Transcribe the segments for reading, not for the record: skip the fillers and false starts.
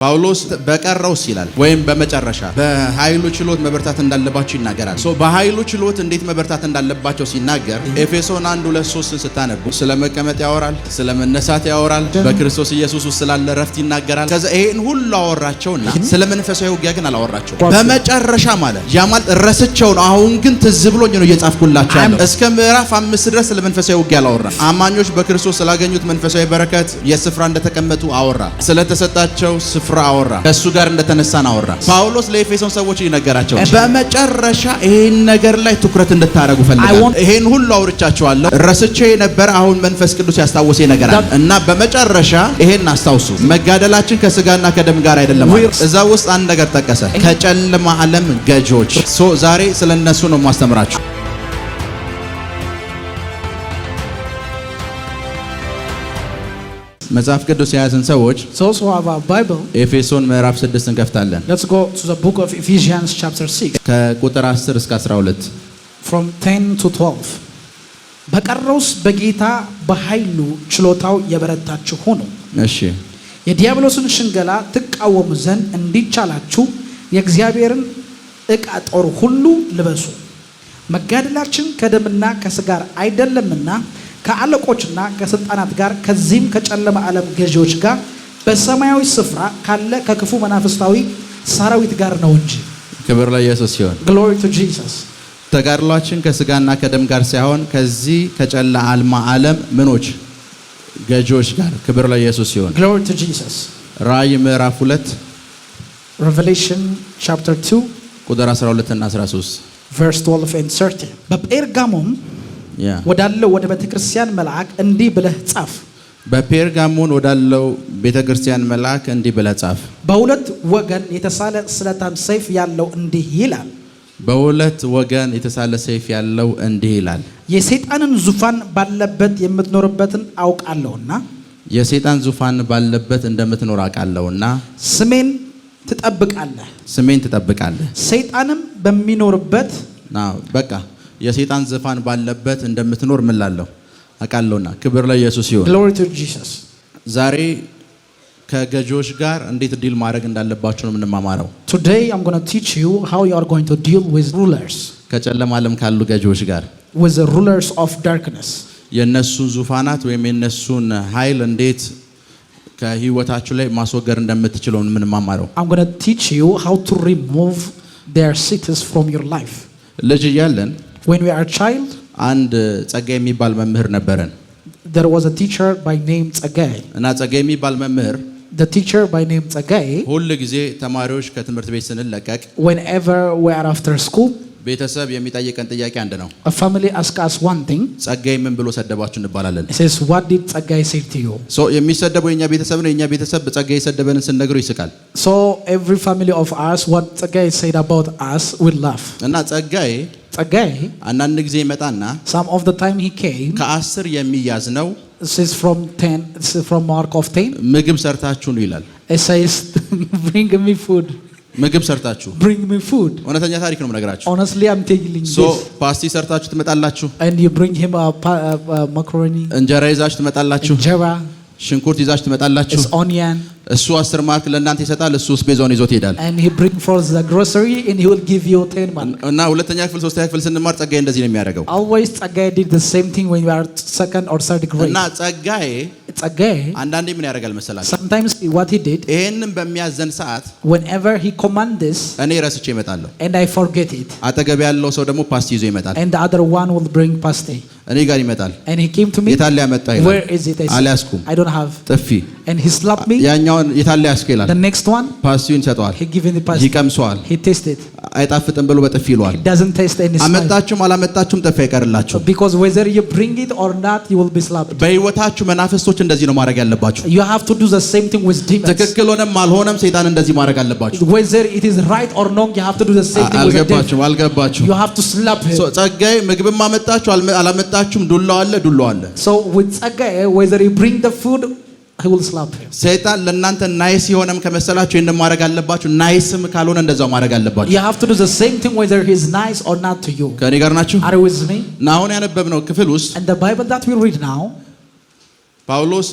ጳውሎስ በቀረውስ ይላል ወይም በመጨረሻ በኃይሉ ችሎት መበርታት እንዳለባቸው ይናገራል። በኃይሉ ችሎት እንዴት መበርታት እንዳለባቸው ሲናገር ኤፌሶን 1:2-3 ስታነቡ ስለ መቀመጥ ያወራል፣ ስለ መነሳት ያወራል፣ በክርስቶስ ኢየሱስ ውስጥ ስላለ ረፍት ይናገራል። ከዛ ይሄን ሁሉ አወራቸውና ስለ መንፈሳዊ ውጊያ ግን አላወራቸው። በመጨረሻ ማለት ያማል ረስቸው ነው። አሁን ግን ትዝ ብሎኝ ነው እየጻፍኩላችሁ ያለው። እስከ ምዕራፍ 5 ድረስ ስለ መንፈሳዊ ውጊያ አላወራ። አማኞች በክርስቶስ ስላገኙት መንፈሳዊ በረከት የስፍራ እንደተቀመጡ አወራ። ስለተሰጣቸው ስፍራ አወራ። ከሱ ጋር እንደተነሳን አወራ። ጳውሎስ ለኤፌሶን ሰዎች ይነገራቸው በመጨረሻ ይሄን ነገር ላይ ትኩረት እንድታረጉ ፈልጋለሁ። ይሄን ሁሉ አውርቻችኋለሁ። ረስቼ ነበር። አሁን መንፈስ ቅዱስ ያስታወሰ ነገር አለ እና በመጨረሻ ይሄን አስታውሱ። መጋደላችን ከስጋና ከደም ጋር አይደለም። እዛ ውስጥ አንድ ነገር ጠቀሰ፣ ከጨለማ ዓለም ገዢዎች። ዛሬ ስለነሱ ነው ማስተምራችሁ። መጽሐፍ ቅዱስ የያዝን ሰዎች ኤፌሶን ምዕራፍ 6 እንከፍታለን። Let's go to the book of Ephesians chapter 6 ከቁጥር 10 እስከ 12 from 10 to 12 በቀረውስ በጌታ በኃይሉ ችሎታው የበረታችሁ ሁኑ። እሺ የዲያብሎስን ሽንገላ ትቃወሙ ዘንድ እንዲቻላችሁ የእግዚአብሔርን ዕቃ ጦር ሁሉ ልበሱ። መጋደላችን ከደምና ከሥጋ አይደለምና ከአለቆችና ከስልጣናት ጋር ከዚህም ከጨለማ ዓለም ገዢዎች ጋር በሰማያዊ ስፍራ ካለ ከክፉ መናፍስታዊ ሰራዊት ጋር ነው እንጂ። ክብር ለኢየሱስ ይሁን። Glory to Jesus። ተጋድሏችን ከስጋና ከደም ጋር ሳይሆን ከዚህ ከጨለማ ዓለም ምኖች ገዢዎች ጋር። ክብር ለኢየሱስ ይሁን። Glory to Jesus። ራእይ ምዕራፍ 2 Revelation chapter 2 ቁጥር 12 እና 13 verse 12 and 13 በጴርጋሞን ወዳለው ወደ ቤተክርስቲያን መልአክ እንዲህ ብለህ ጻፍ። በጴርጋሞን ወዳለው ቤተክርስቲያን መልአክ እንዲህ ብለህ ጻፍ። በሁለት ወገን የተሳለ ስለታም ሰይፍ ያለው እንዲህ ይላል። በሁለት ወገን የተሳለ ሰይፍ ያለው እንዲህ ይላል። የሰይጣንን ዙፋን ባለበት የምትኖርበትን አውቃለሁና የሰይጣን ዙፋን ባለበት እንደምትኖር አውቃለሁና ስሜን ትጠብቃለህ። ሰይጣንም በሚኖርበት በቃ የሰይጣን ዙፋን ባለበት እንደምትኖር ምን ላለው አውቃለሁና። ክብር ለኢየሱስ ይሁን። Glory to Jesus። ዛሬ ከገዢዎች ጋር እንዴት ዲል ማድረግ እንዳለባችሁ ነው የምንማማረው። Today I'm going to teach you how you are going to deal with rulers. ከጨለማ ዓለም ካሉ ገዢዎች ጋር with the rulers of darkness. የነሱን ዙፋናት ወይም የነሱን ኃይል እንዴት ከህይወታችሁ ላይ ማስወገድ እንደምትችሉ ነው የምንማማረው። I'm going to teach you how to remove their cities from your life. ልጅ እያለን when we are a child አንድ ጸጋይ የሚባል መምህር ነበረን። there was a teacher by name ጸጋይ እና ጸጋይ የሚባል መምህር the teacher by name ጸጋይ ሁሉ ጊዜ ተማሪዎች ከትምህርት ቤት ስንለቀቅ whenever we are after school ቤተሰብ የሚጠይቀን ጥያቄ አንድ ነው። a family ask us one thing. ጸጋይ ምን ብሎ ሰደባችሁ እንባላለን። it says what did ጸጋይ say to you? የሚሰደበው የኛ ቤተሰብ ነው። የኛ ቤተሰብ ጸጋይ ሰደበንን ስንነግረው ይስቃል። so every family of us what ጸጋይ said about us will laugh. እና ጸጋይ አንዳንድ ጊዜ ይመጣና some of the time he came ከ10 የሚያዝ ነው። it says from mark of 10 ምግብ ሰርታችሁ ነው ይላል። it says bring me food. ምግብ ሰርታችሁ bring me food። እውነተኛ ታሪክ ነው የምነግራችሁ። honestly I'm telling this. ፓስቲ ሰርታችሁ ትመጣላችሁ and you bring him a macaroni. እንጀራ ይዛችሁ ትመጣላችሁ። እንጀራ ሽንኩርት ይዛችሁ ትመጣላችሁ። onion እሱ 10 ማርክ ለእናንተ ይሰጣል። እሱ ስፔዛውን ይዞት ይሄዳል። and he bring for the grocery and he will give you 10 mark. እና ሁለተኛ ክፍል ሶስተኛ ክፍል ስንማር ጸጋይ እንደዚህ ነው የሚያደርገው። always ጸጋይ did the same thing when we are second or third grade. እና ጸጋይ አንዳንዴ ምን ያደርጋል መሰላችሁ? sometimes what he did ይሄንን በሚያዘን ሰዓት whenever he command this እኔ ረስቼ እመጣለሁ and I forget it አጠገብ ያለው ሰው ደግሞ ፓስቲ ይዞ ይመጣል and the other one will bring pasty እኔ ጋር ይመጣል and he came to me የታለ ያመጣው ይላል where is it? አልያዝኩም I don't have ጥፊ and he slapped me ያኛውን የታለ ያስከ ይላል the next one ፓስቲውን ይሰጠዋል he given the pasty ይቀምሰዋል he tasted አይጣፍጥም ብሎ በጥፊ ይሏል it doesn't taste any smell አመጣችሁም አላመጣችሁም ጥፊ አይቀርላችሁ because whether you bring it or not you will be slapped በህይወታችሁ መናፍስቶች እንደዚህ ነው ማድረግ ያለባችሁ you have to do the same thing with demons ትክክል ሆነም አልሆነም ሰይጣን እንደዚህ ማድረግ አለባችሁ whether it is right or wrong you have to do the same thing with the devil አልገባችሁ you have to slap him ጸጋይ ምግብም አመጣችሁ አላመጣችሁም ዱላው አለ so with ጸጋይ whether you bring the food he will slap him ሰይጣን ለእናንተ ናይስ የሆነም ከመሰላችሁ ይሄን ማድረግ አለባችሁ ናይስም ካልሆነ እንደዛው ማድረግ አለባችሁ you have to do the same thing whether he is nice or not to you ከኔ ጋር ናችሁ are you with me አሁን ያነበብነው ክፍል ውስጥ and the Bible that we read now ጳውሎስ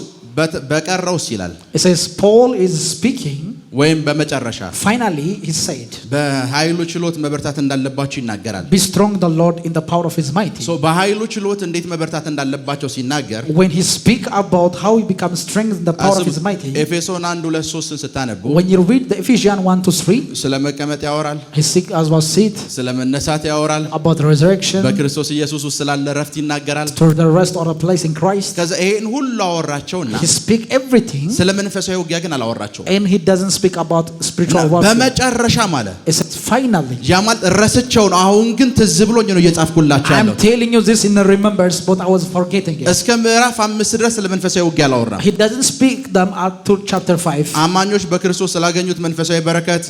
በቀረውስ ይላል it says Paul is speaking ወይም በመጨረሻ finally he said, በኃይሉ ችሎት መበርታት እንዳለባቸው ይናገራል። be strong in the Lord in the power of his might. በኃይሉ ችሎት እንዴት መበርታት እንዳለባቸው ሲናገር when he speak about how he becomes strength in the power of his might, ኤፌሶን 1:2-3 ስታነቡ when you read the Ephesians 1-3, ስለ መቀመጥ ያወራል፣ he speak as was seat, ስለ መነሳት ያወራል፣ about the resurrection, በክርስቶስ ኢየሱስ ውስጥ ስላለ ረፍት ይናገራል። for the rest or a place in Christ. ከዛ ይሄን ሁሉ አወራቸውና he speak everything, ስለ መንፈሳዊ ውጊያ ግን አላወራቸው። and he doesn't speak about spiritual warfare. በመጨረሻ ማለት it says finally. ያ ማለት ረስቸው ነው። አሁን ግን ትዝ ብሎኝ ነው እየጻፍኩላችሁ ያለው። I'm telling you this in the remembrance, but I was forgetting it. እስከ ምዕራፍ 5 ድረስ ስለ መንፈሳዊ ውጊያ አላወራም። he doesn't speak them up to chapter 5. አማኞች በክርስቶስ ስላገኙት መንፈሳዊ በረከት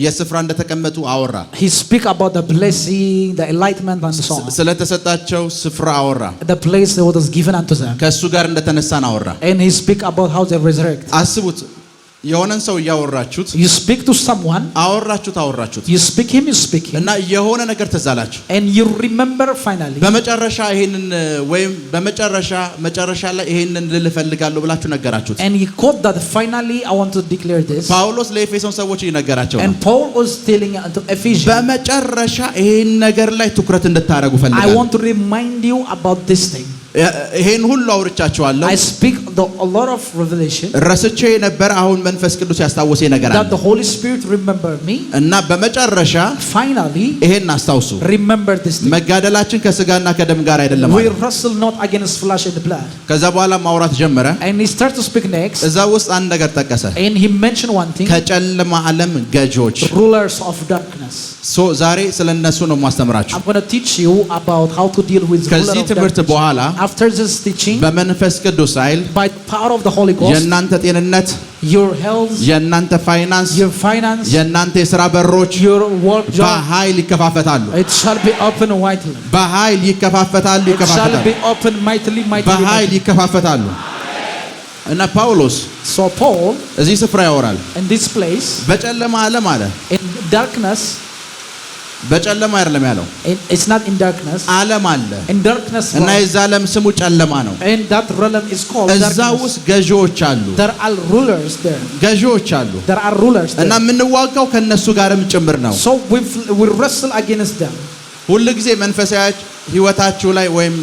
የስፍራ እንደተቀመጡ አወራ። he speak about the blessing, the enlightenment and so on. ስለተሰጣቸው ስፍራ አወራ። the place that was given unto them. ከሱ ጋር እንደተነሳን አወራ። and he speak about how they resurrect. አስቡት፣ የሆነን ሰው ያወራችሁት፣ you speak to someone, አወራችሁት you speak him, you speak him, እና የሆነ ነገር ተዛላችሁ and you remember finally. በመጨረሻ ይሄንን ወይም መጨረሻ ላይ ይሄንን ልልፈልጋለሁ ብላችሁ ነገራችሁት። and he quote that finally I want to declare this. ጳውሎስ ለኤፌሶን ሰዎች ይነገራቸው and Paul was telling unto Ephesians, በመጨረሻ ይሄን ነገር ላይ ትኩረት እንድታረጉ I ፈልጋለሁ። want to remind you about this thing. ይሄን ሁሉ አውርቻችኋለሁ። I speak a lot of revelation ረስቼ ነበር፣ አሁን መንፈስ ቅዱስ ያስታወሰኝ ነገር አለ። that the Holy Spirit remember me, እና በመጨረሻ finally ይሄን አስታውሱ። remember this thing. መጋደላችን ከስጋና ከደም ጋር አይደለም we ማለት። wrestle not against flesh and blood. ከዛ በኋላ ማውራት ጀመረ። and he started to speak next, እዛ ውስጥ አንድ ነገር ጠቀሰ። and he mentioned one thing, ከጨለማ ዓለም ገዢዎች። rulers of darkness. ዛሬ ስለነሱ ነው ማስተምራችሁ። I'm going to teach you about how to deal with rulers ከዚህ of ትምህርት darkness. በኋላ after this teaching, በመንፈስ ቅዱስ ኃይል by the power of the Holy Ghost, የእናንተ ጤንነት፣ your health, የእናንተ ፋይናንስ፣ your finance, የእናንተ የሥራ በሮች your work job, በኃይል ይከፋፈታሉ። it shall be open widely. በኃይል ይከፋፈታሉ። it shall be open mightily. በኃይል ይከፋፈታሉ። እና ጳውሎስ so Paul እዚህ ስፍራ ያወራል። in this place, በጨለማ ዓለም አለ። in darkness, በጨለማ አይደለም ያለው፣ it's not in darkness, ዓለም አለ in darkness, እና የዛ ዓለም ስሙ ጨለማ ነው። and that realm is called እዛ darkness. ውስጥ ገዢዎች አሉ። there are rulers there. ገዢዎች አሉ there are rulers there. እና የምንዋጋው ከነሱ ጋርም ጭምር ነው። so we wrestle against them. ሁሉ ጊዜ መንፈሳዊ ህይወታችሁ ላይ ወይም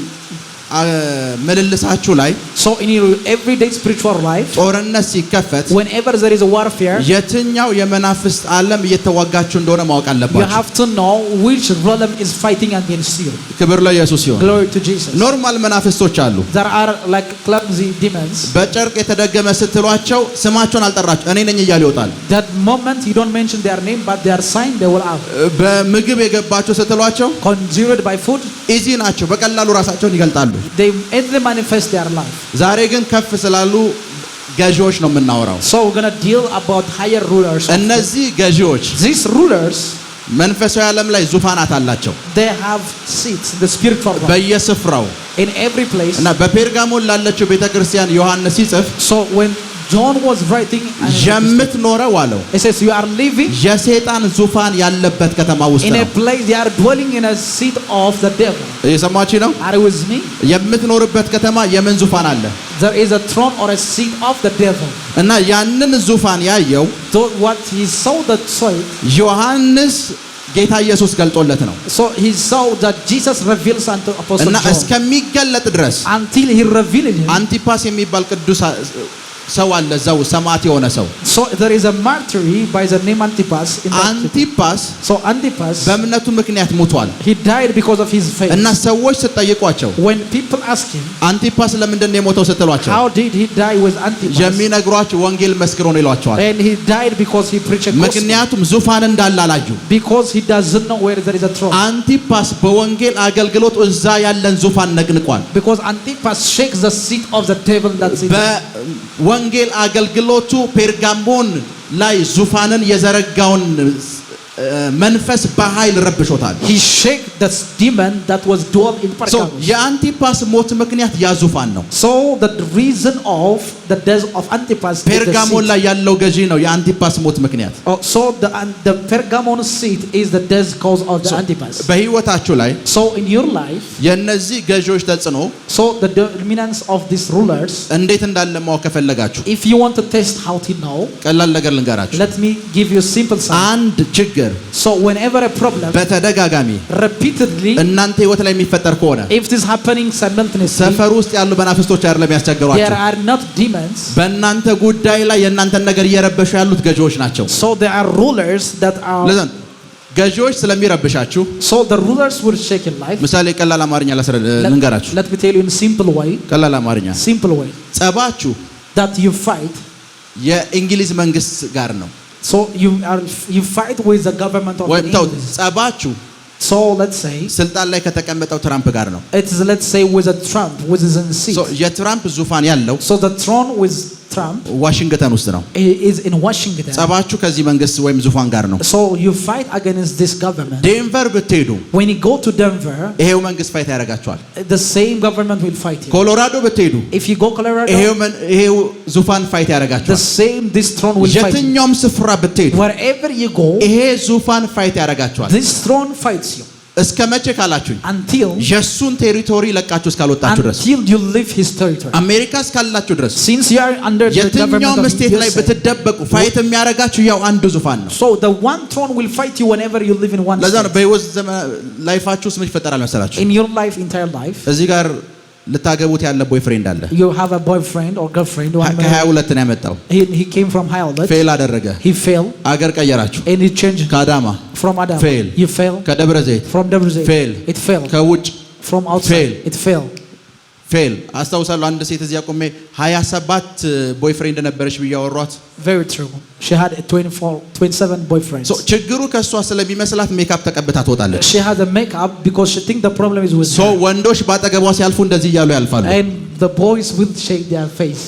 ምልልሳችሁ ላይ so in your everyday spiritual life, ጦርነት ሲከፈት whenever there is a warfare, የትኛው የመናፍስት ዓለም እየተዋጋችሁ እንደሆነ ማወቅ you አለባችሁ። have to know which realm is fighting against you. ክብር ለኢየሱስ ይሁን። glory to Jesus. ኖርማል መናፍስቶች አሉ። there are like clumsy demons. በጨርቅ የተደገመ ስትሏቸው ስማቸውን አልጠራችሁ እኔ ነኝ እያሉ ይወጣል። that moment you don't mention their name, but their sign they will have. በምግብ የገባችሁ ስትሏቸው conjured by food, ኢዚ ናቸው፣ በቀላሉ ራሳቸውን ይገልጣሉ። they easily manifest their life. ዛሬ ግን ከፍ ስላሉ ገዢዎች ነው የምናወራው። so we're going to deal about higher rulers. እነዚህ ገዢዎች these rulers, መንፈሳዊ ዓለም ላይ ዙፋናት አላቸው። they have seats in the spiritual realm, በየስፍራው in every place. እና በፔርጋሞን ላለችው ቤተክርስቲያን ዮሐንስ ሲጽፍ so when John was writing, የምትኖረው አለው he says you are living የሰይጣን ዙፋን ያለበት ከተማ ውስጥ in ነው። a place, they are dwelling in a seat of the devil. እየሰማችሁ ነው? are you with me? የምትኖርበት ከተማ የምን ዙፋን አለ? there is a throne or a seat of the devil. እና ያንን ዙፋን ያየው so what he saw, that sight, ዮሐንስ ጌታ ኢየሱስ ገልጦለት ነው። so he saw that Jesus reveals unto Apostle እና John, እስከሚገለጥ ድረስ until he revealed him. አንቲፓስ የሚባል ቅዱስ ሰው አለ፣ እዛው ሰማዕት የሆነ ሰው። so there is a martyr by the name Antipas in that city. አንቲፓስ so Antipas, በእምነቱ ምክንያት ሞቷል። he died because of his faith. እና ሰዎች ስትጠይቋቸው when people ask him, አንቲፓስ ለምንድን ነው የሞተው ስትሏቸው how did he die with Antipas? የሚነግሯቸው ወንጌል መስክሮ ነው ይሏቸዋል። and he died because he preached a gospel. ምክንያቱም ዙፋን እንዳለ አላዩ። because he doesn't know where there is a throne. አንቲፓስ በወንጌል አገልግሎት እዛ ያለን ዙፋን ነቅንቋል። because Antipas shakes the seat of the devil that's in በወንጌል አገልግሎቱ ፔርጋሞን ላይ ዙፋንን የዘረጋውን መንፈስ በኃይል ረብሾታል። he shake the demon that was dwelt in Pergamos. የአንቲፓስ ሞት ምክንያት ያ ዙፋን ነው። so the reason of the death of Antipas. ፔርጋሞን ላይ ያለው ገዢ ነው የአንቲፓስ ሞት ምክንያት። So the Pergamon seat is the death cause of the Antipas. በህይወታችሁ ላይ So in your life, የነዚህ ገዢዎች ተጽዕኖ so the dominance of these rulers, እንዴት እንዳለ ማወቅ ከፈለጋችሁ if you want to test how to know, ቀላል ነገር ልንገራችሁ። let me give you a simple sign. አንድ ችግር So whenever a problem በተደጋጋሚ repeatedly, እናንተ ህይወት ላይ የሚፈጠር ከሆነ if it is happening simultaneously, ሰፈር ውስጥ ያሉ በናፍስቶች አይደለም there ያስቸግሯቸው። are not demons. በእናንተ ጉዳይ ላይ የእናንተን ነገር እየረበሹ ያሉት ገዢዎች ናቸው። So there are rulers that are. ለዛን ገዢዎች ስለሚረብሻችሁ So the rulers will shake your life. ምሳሌ ቀላል አማርኛ ልንገራችሁ። Let me tell you in a simple way. ቀላል አማርኛ Simple way ጸባችሁ that you fight. የእንግሊዝ መንግስት ጋር ነው። So you fight with the government of ወይም ተው England. ጸባችሁ So let's say ስልጣን ላይ ከተቀመጠው ትራምፕ ጋር ነው። it is, let's say, with a Trump, which is in the seat. የትራምፕ ዙፋን ያለው So the throne with Trump ዋሽንግተን ውስጥ ነው። is in Washington. ጸባችሁ ከዚህ መንግስት ወይም ዙፋን ጋር ነው። So you fight against this government. ዴንቨር ብትሄዱ When you go to Denver, ይሄው መንግስት ፋይት ያደርጋቸዋል። the same government will fight you. ኮሎራዶ ብትሄዱ If you go Colorado, ይሄው ዙፋን ፋይት the ያደርጋቸዋል። same this throne will fight you. የትኛውም ስፍራ ብትሄዱ Wherever you go, ይሄ ዙፋን ፋይት ያደርጋቸዋል። this throne fights you እስከ መቼ ካላችሁኝ until የሱን ቴሪቶሪ ለቃችሁ እስካልወጣችሁ ድረስ you leave his territory. አሜሪካ እስካላችሁ ድረስ Since you are under the government የትኛውም of ስቴት ላይ USA, ብትደበቁ ፋይት የሚያደርጋችሁ ያው አንዱ ዙፋን ነው። so the one throne will fight you whenever you live in one ለዛ ነው state. በህይወት ላይፋችሁ ውስጥ ምን ይፈጠራል መሰላችሁ? In your life, entire life, እዚህ ጋር ልታገቡት ያለ ቦይፍሬንድ አለ። you have a boyfriend or girlfriend who ከ22 ነው ያመጣው። he came from High ፌል አደረገ። he failed አገር ቀየራችሁ። and he changed ከአዳማ from Adam. fail. You fail ከደብረ ዘይት from Debre Zeit. fail. It failed ከውጭ from outside. fail. It failed. ፌል አስታውሳለሁ። አንድ ሴት እዚያ ቆሜ 27 ቦይፍሬንድ ነበረች ብዬ አወሯት። Very true. She had 27 boyfriends. ችግሩ ከሷ ስለሚመስላት ሜካፕ ተቀብታ ትወጣለች። She has a makeup because she think the problem is with her. ወንዶች ባጠገቧ ሲያልፉ እንደዚህ እያሉ ያልፋሉ። And the boys will shake their face.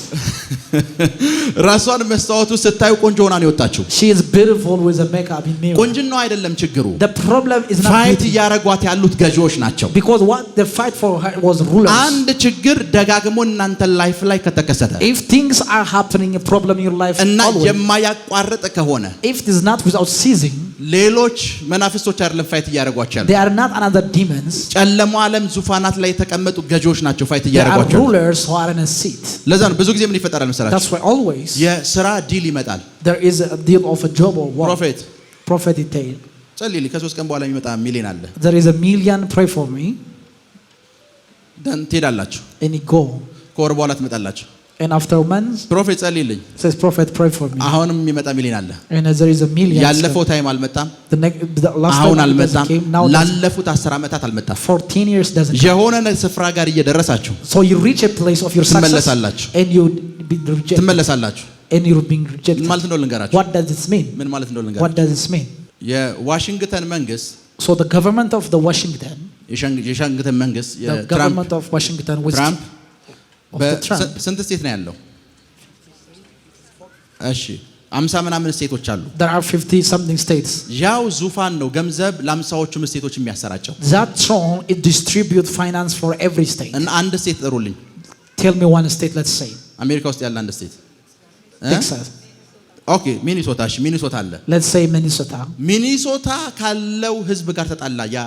ራሷን መስታወቱ ስታዩ ቆንጆ ሆና ነው የወጣችው። She is beautiful with a makeup in mirror. ቆንጅናው አይደለም ችግሩ። The problem is not ፋይት beauty. እያረጓት ያሉት ገዢዎች ናቸው። Because what the fight for her was rulers. አንድ ችግር ደጋግሞ እናንተ ላይፍ ላይ ከተከሰተ If things are happening, a problem in your life እና always, የማያቋርጥ ከሆነ if it is not without ceasing, ሌሎች መናፍስቶች አይደለም ፋይት እያረጓቸው ያሉት። they are not another demons. ጨለማው ዓለም ዙፋናት ላይ የተቀመጡ ገዢዎች ናቸው ፋይት They are እያረጓቸው። rulers who are in a seat. ለዛ ነው ብዙ ጊዜ ምን ይፈጠራል መሰላችሁ? That's why always የሥራ ዲል ይመጣል። there is a deal of a job or work. ፕሮፌት tale. ጸልይልኝ ከ3 ቀን በኋላ የሚመጣ ሚሊዮን አለ። There is a million, pray for me. ደን ትሄዳላችሁ። And you go. ከወር በኋላ ትመጣላችሁ። And after months, ፕሮፌት ጸልይልኝ says prophet, pray for me. አሁንም የሚመጣ ሚሊዮን አለ። And there is a million. ያለፈው ታይም አልመጣም። The last አሁን time አልመጣም። came, now ላለፉት 10 ዓመታት አልመጣም። 14 years doesn't come. የሆነ ስፍራ ጋር እየደረሳችሁ So you reach a place of your success ትመለሳላችሁ። and you be rejected. ትመለሳላችሁ። And you're being rejected. ምን ማለት እንደሆነ ልንገራችሁ። What does this mean? ምን ማለት እንደሆነ What ልንገራችሁ። does this mean? የዋሽንግተን መንግስት So the government of the Washington, የዋሽንግተን መንግስት the government of Washington with ትራምፕ of the Trump, ስንት ስቴት ነው ያለው? እሺ 50 ምናምን ስቴቶች አሉ። there are 50 something states. ያው ዙፋን ነው ገንዘብ ለ50ዎቹም ስቴቶች የሚያሰራጨው። That throne it distribute finance for every state. እና አንድ ስቴት ጥሩልኝ። Tell me one state, let's say. አሜሪካ ውስጥ ያለ አንድ ስቴት Texas. ኦኬ ሚኒሶታ። እሺ ሚኒሶታ አለ። Let's say Minnesota. ሚኒሶታ ካለው ህዝብ ጋር ተጣላ ያ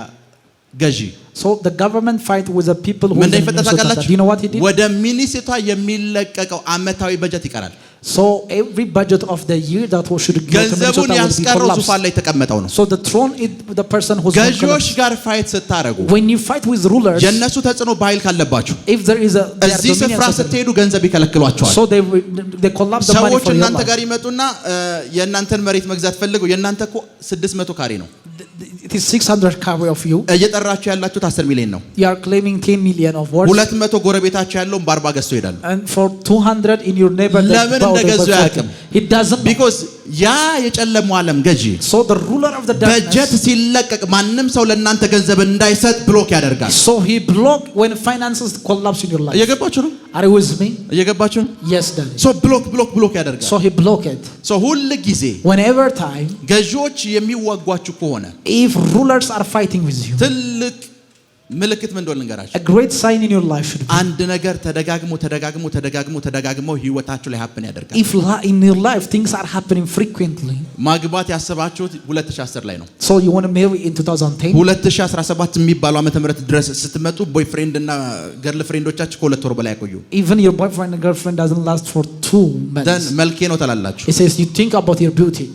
ገዢ። So the government fight with the people who ምን live in እንደፈጠረ Minnesota. ታውቃላችሁ? Do you know what he did? ወደ ሚኒሶታ የሚለቀቀው አመታዊ በጀት ይቀራል። So every budget of the year that should go to ገንዘቡን Minnesota will be ያስቀረው collapsed. ዙፋን ላይ የተቀመጠው ነው። So the throne is the person who's ገዢዎች ጋር ፋይት ስታረጉ when you fight with rulers, የነሱ ተጽዕኖ በኃይል ካለባችሁ if there is a they are እዚህ ስፍራ dominance of them. ስትሄዱ ገንዘብ ይከለክሏቸዋል። So they collapse the money ሰዎች for your እናንተ life. ጋር ይመጡና የእናንተን መሬት መግዛት ፈልገው የእናንተ እኮ 600 ካሬ ነው It is 600 carry of you. እየጠራችሁ ያላችሁት 10 ሚሊዮን ነው። You are claiming 10 million of worth. 200 ጎረቤታችሁ ያለውን በ40 ገዝተው ይሄዳሉ። And for 200 in your neighbor ለምን እንደገዙ አያውቅም። He doesn't know. because ያ የጨለመው ዓለም ገዢ So the ruler of the በጀት darkness, ሲለቀቅ ማንም ሰው ለእናንተ ገንዘብ እንዳይሰጥ ብሎክ ያደርጋል። so he block when finances collapse in your life. እየገባችሁ ነው? Are you with me? እየገባችሁ ነው? Yes, Daddy. ሶ ብሎክ ያደርጋል። So he block it. ሶ ሁል ጊዜ Whenever time, ገዢዎች የሚዋጓችሁ ከሆነ if rulers are fighting with you, ትልቅ ምልክት ምን እንደሆነ ልንገራችሁ። A great sign in your life should be. አንድ ነገር ተደጋግሞ ህይወታችሁ ላይ happen ያደርጋል። If in your life things are happening frequently. ማግባት ያሰባችሁት 2010 ላይ ነው። So you want to marry in 2010? 2017 የሚባለው ዓመተ ምህረት ድረስ ስትመጡ ቦይፍሬንድ እና ገርል ፍሬንዶቻችሁ ከሁለት ወር በላይ ያቆዩ። Even your boyfriend and girlfriend doesn't last for 2 months. then መልኬ ነው ተላላችሁ። It says you think about your beauty.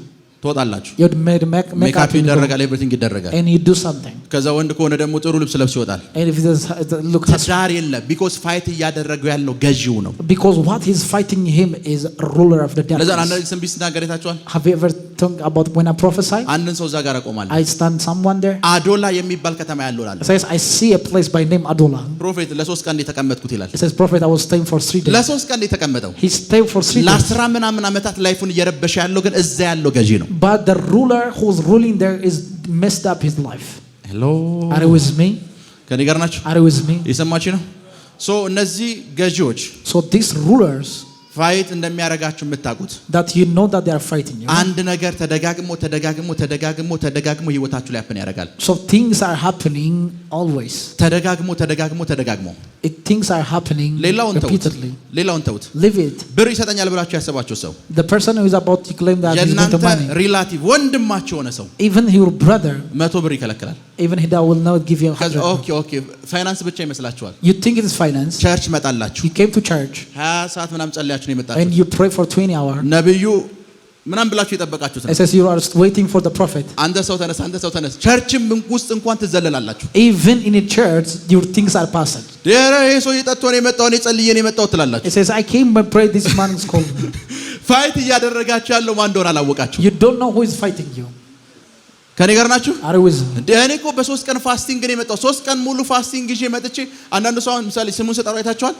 ትወጣላችሁ። You make ሜካፕ ይደረጋል፣ ኤቭሪቲንግ ይደረጋል። and you do something. ከዛ ወንድ ከሆነ ደግሞ ጥሩ ልብስ ለብሶ ይወጣል። And if it looks ትዳር የለም because ፋይት እያደረገው ያለው ገዢው ነው። because what he's fighting him is a ruler of the ለዛ darkness. አንዳንድ ስንቢስ ሲናገር አይታችኋል። Have you ever thought about when I prophesy? አንድን ሰው እዛ ጋር አቆማለሁ። I stand someone there. አዶላ የሚባል ከተማ ያለው አለ። It says I see a place by name Adola. ፕሮፌት ለ3 ቀን የተቀመጥኩት ይላል። It says prophet I was staying for 3 days. ለ3 ቀን የተቀመጠው He stayed for 3 days. ለአስራ ምናምን ዓመታት ላይፉን እየረበሸ ያለው ግን እዛ ያለው ገዢ ነው። But the ruler who's ruling there is messed up his life. ሄሎ Are you with me? ከኔ ጋር ናችሁ? Are you with me? የሰማችሁ ነው። ሶ እነዚህ ገዢዎች So these rulers ፋይት እንደሚያረጋችሁ የምታውቁት that you know that they are fighting you. አንድ ነገር ተደጋግሞ ህይወታችሁ ላይ happen ያደርጋል። So things are happening always. ተደጋግሞ Things are happening repeatedly. ሌላውን ተውት። Leave it. ብር ይሰጠኛል ብላችሁ ያሰባችሁ ሰው The person who is about to claim that he's going to የእናንተ money. ሪላቲቭ ወንድማችሁ ሆነ ሰው Even your brother, 100 ብር ይከለክላል። even he that will not give you 100. ኦኬ ፋይናንስ ብቻ ይመስላችኋል። You think it is finance. ቸርች መጣላችሁ You came to church 20 ሰዓት ምናምን ጸልያችሁ ነው and የመጣችሁት። you pray for 20 hours. ነብዩ ምናምን ብላችሁ የጠበቃችሁት It ነው። says you are waiting for the prophet. አንተ ሰው ተነስ ቸርችም ውስጥ እንኳን ትዘለላላችሁ። Even in a church, your things are passed. ይሄ ሰው የጠጥቶ ነው የመጣው እኔ ጸልዬ ነው የመጣው ትላላችሁ። It says I came and prayed, this man is called. ፋይት እያደረጋችሁ ያለው ማን እንደሆነ አላወቃችሁ። You don't know who is fighting you. ከኔ ጋር ናችሁ? Are you with me? እኔ እኮ በ3 ቀን ፋስቲንግ ነው የመጣው። 3 ቀን ሙሉ ፋስቲንግ ይዤ መጥቼ አንዳንዱ ሰው ምሳሌ ስሙን ሰጣው አይታችኋል።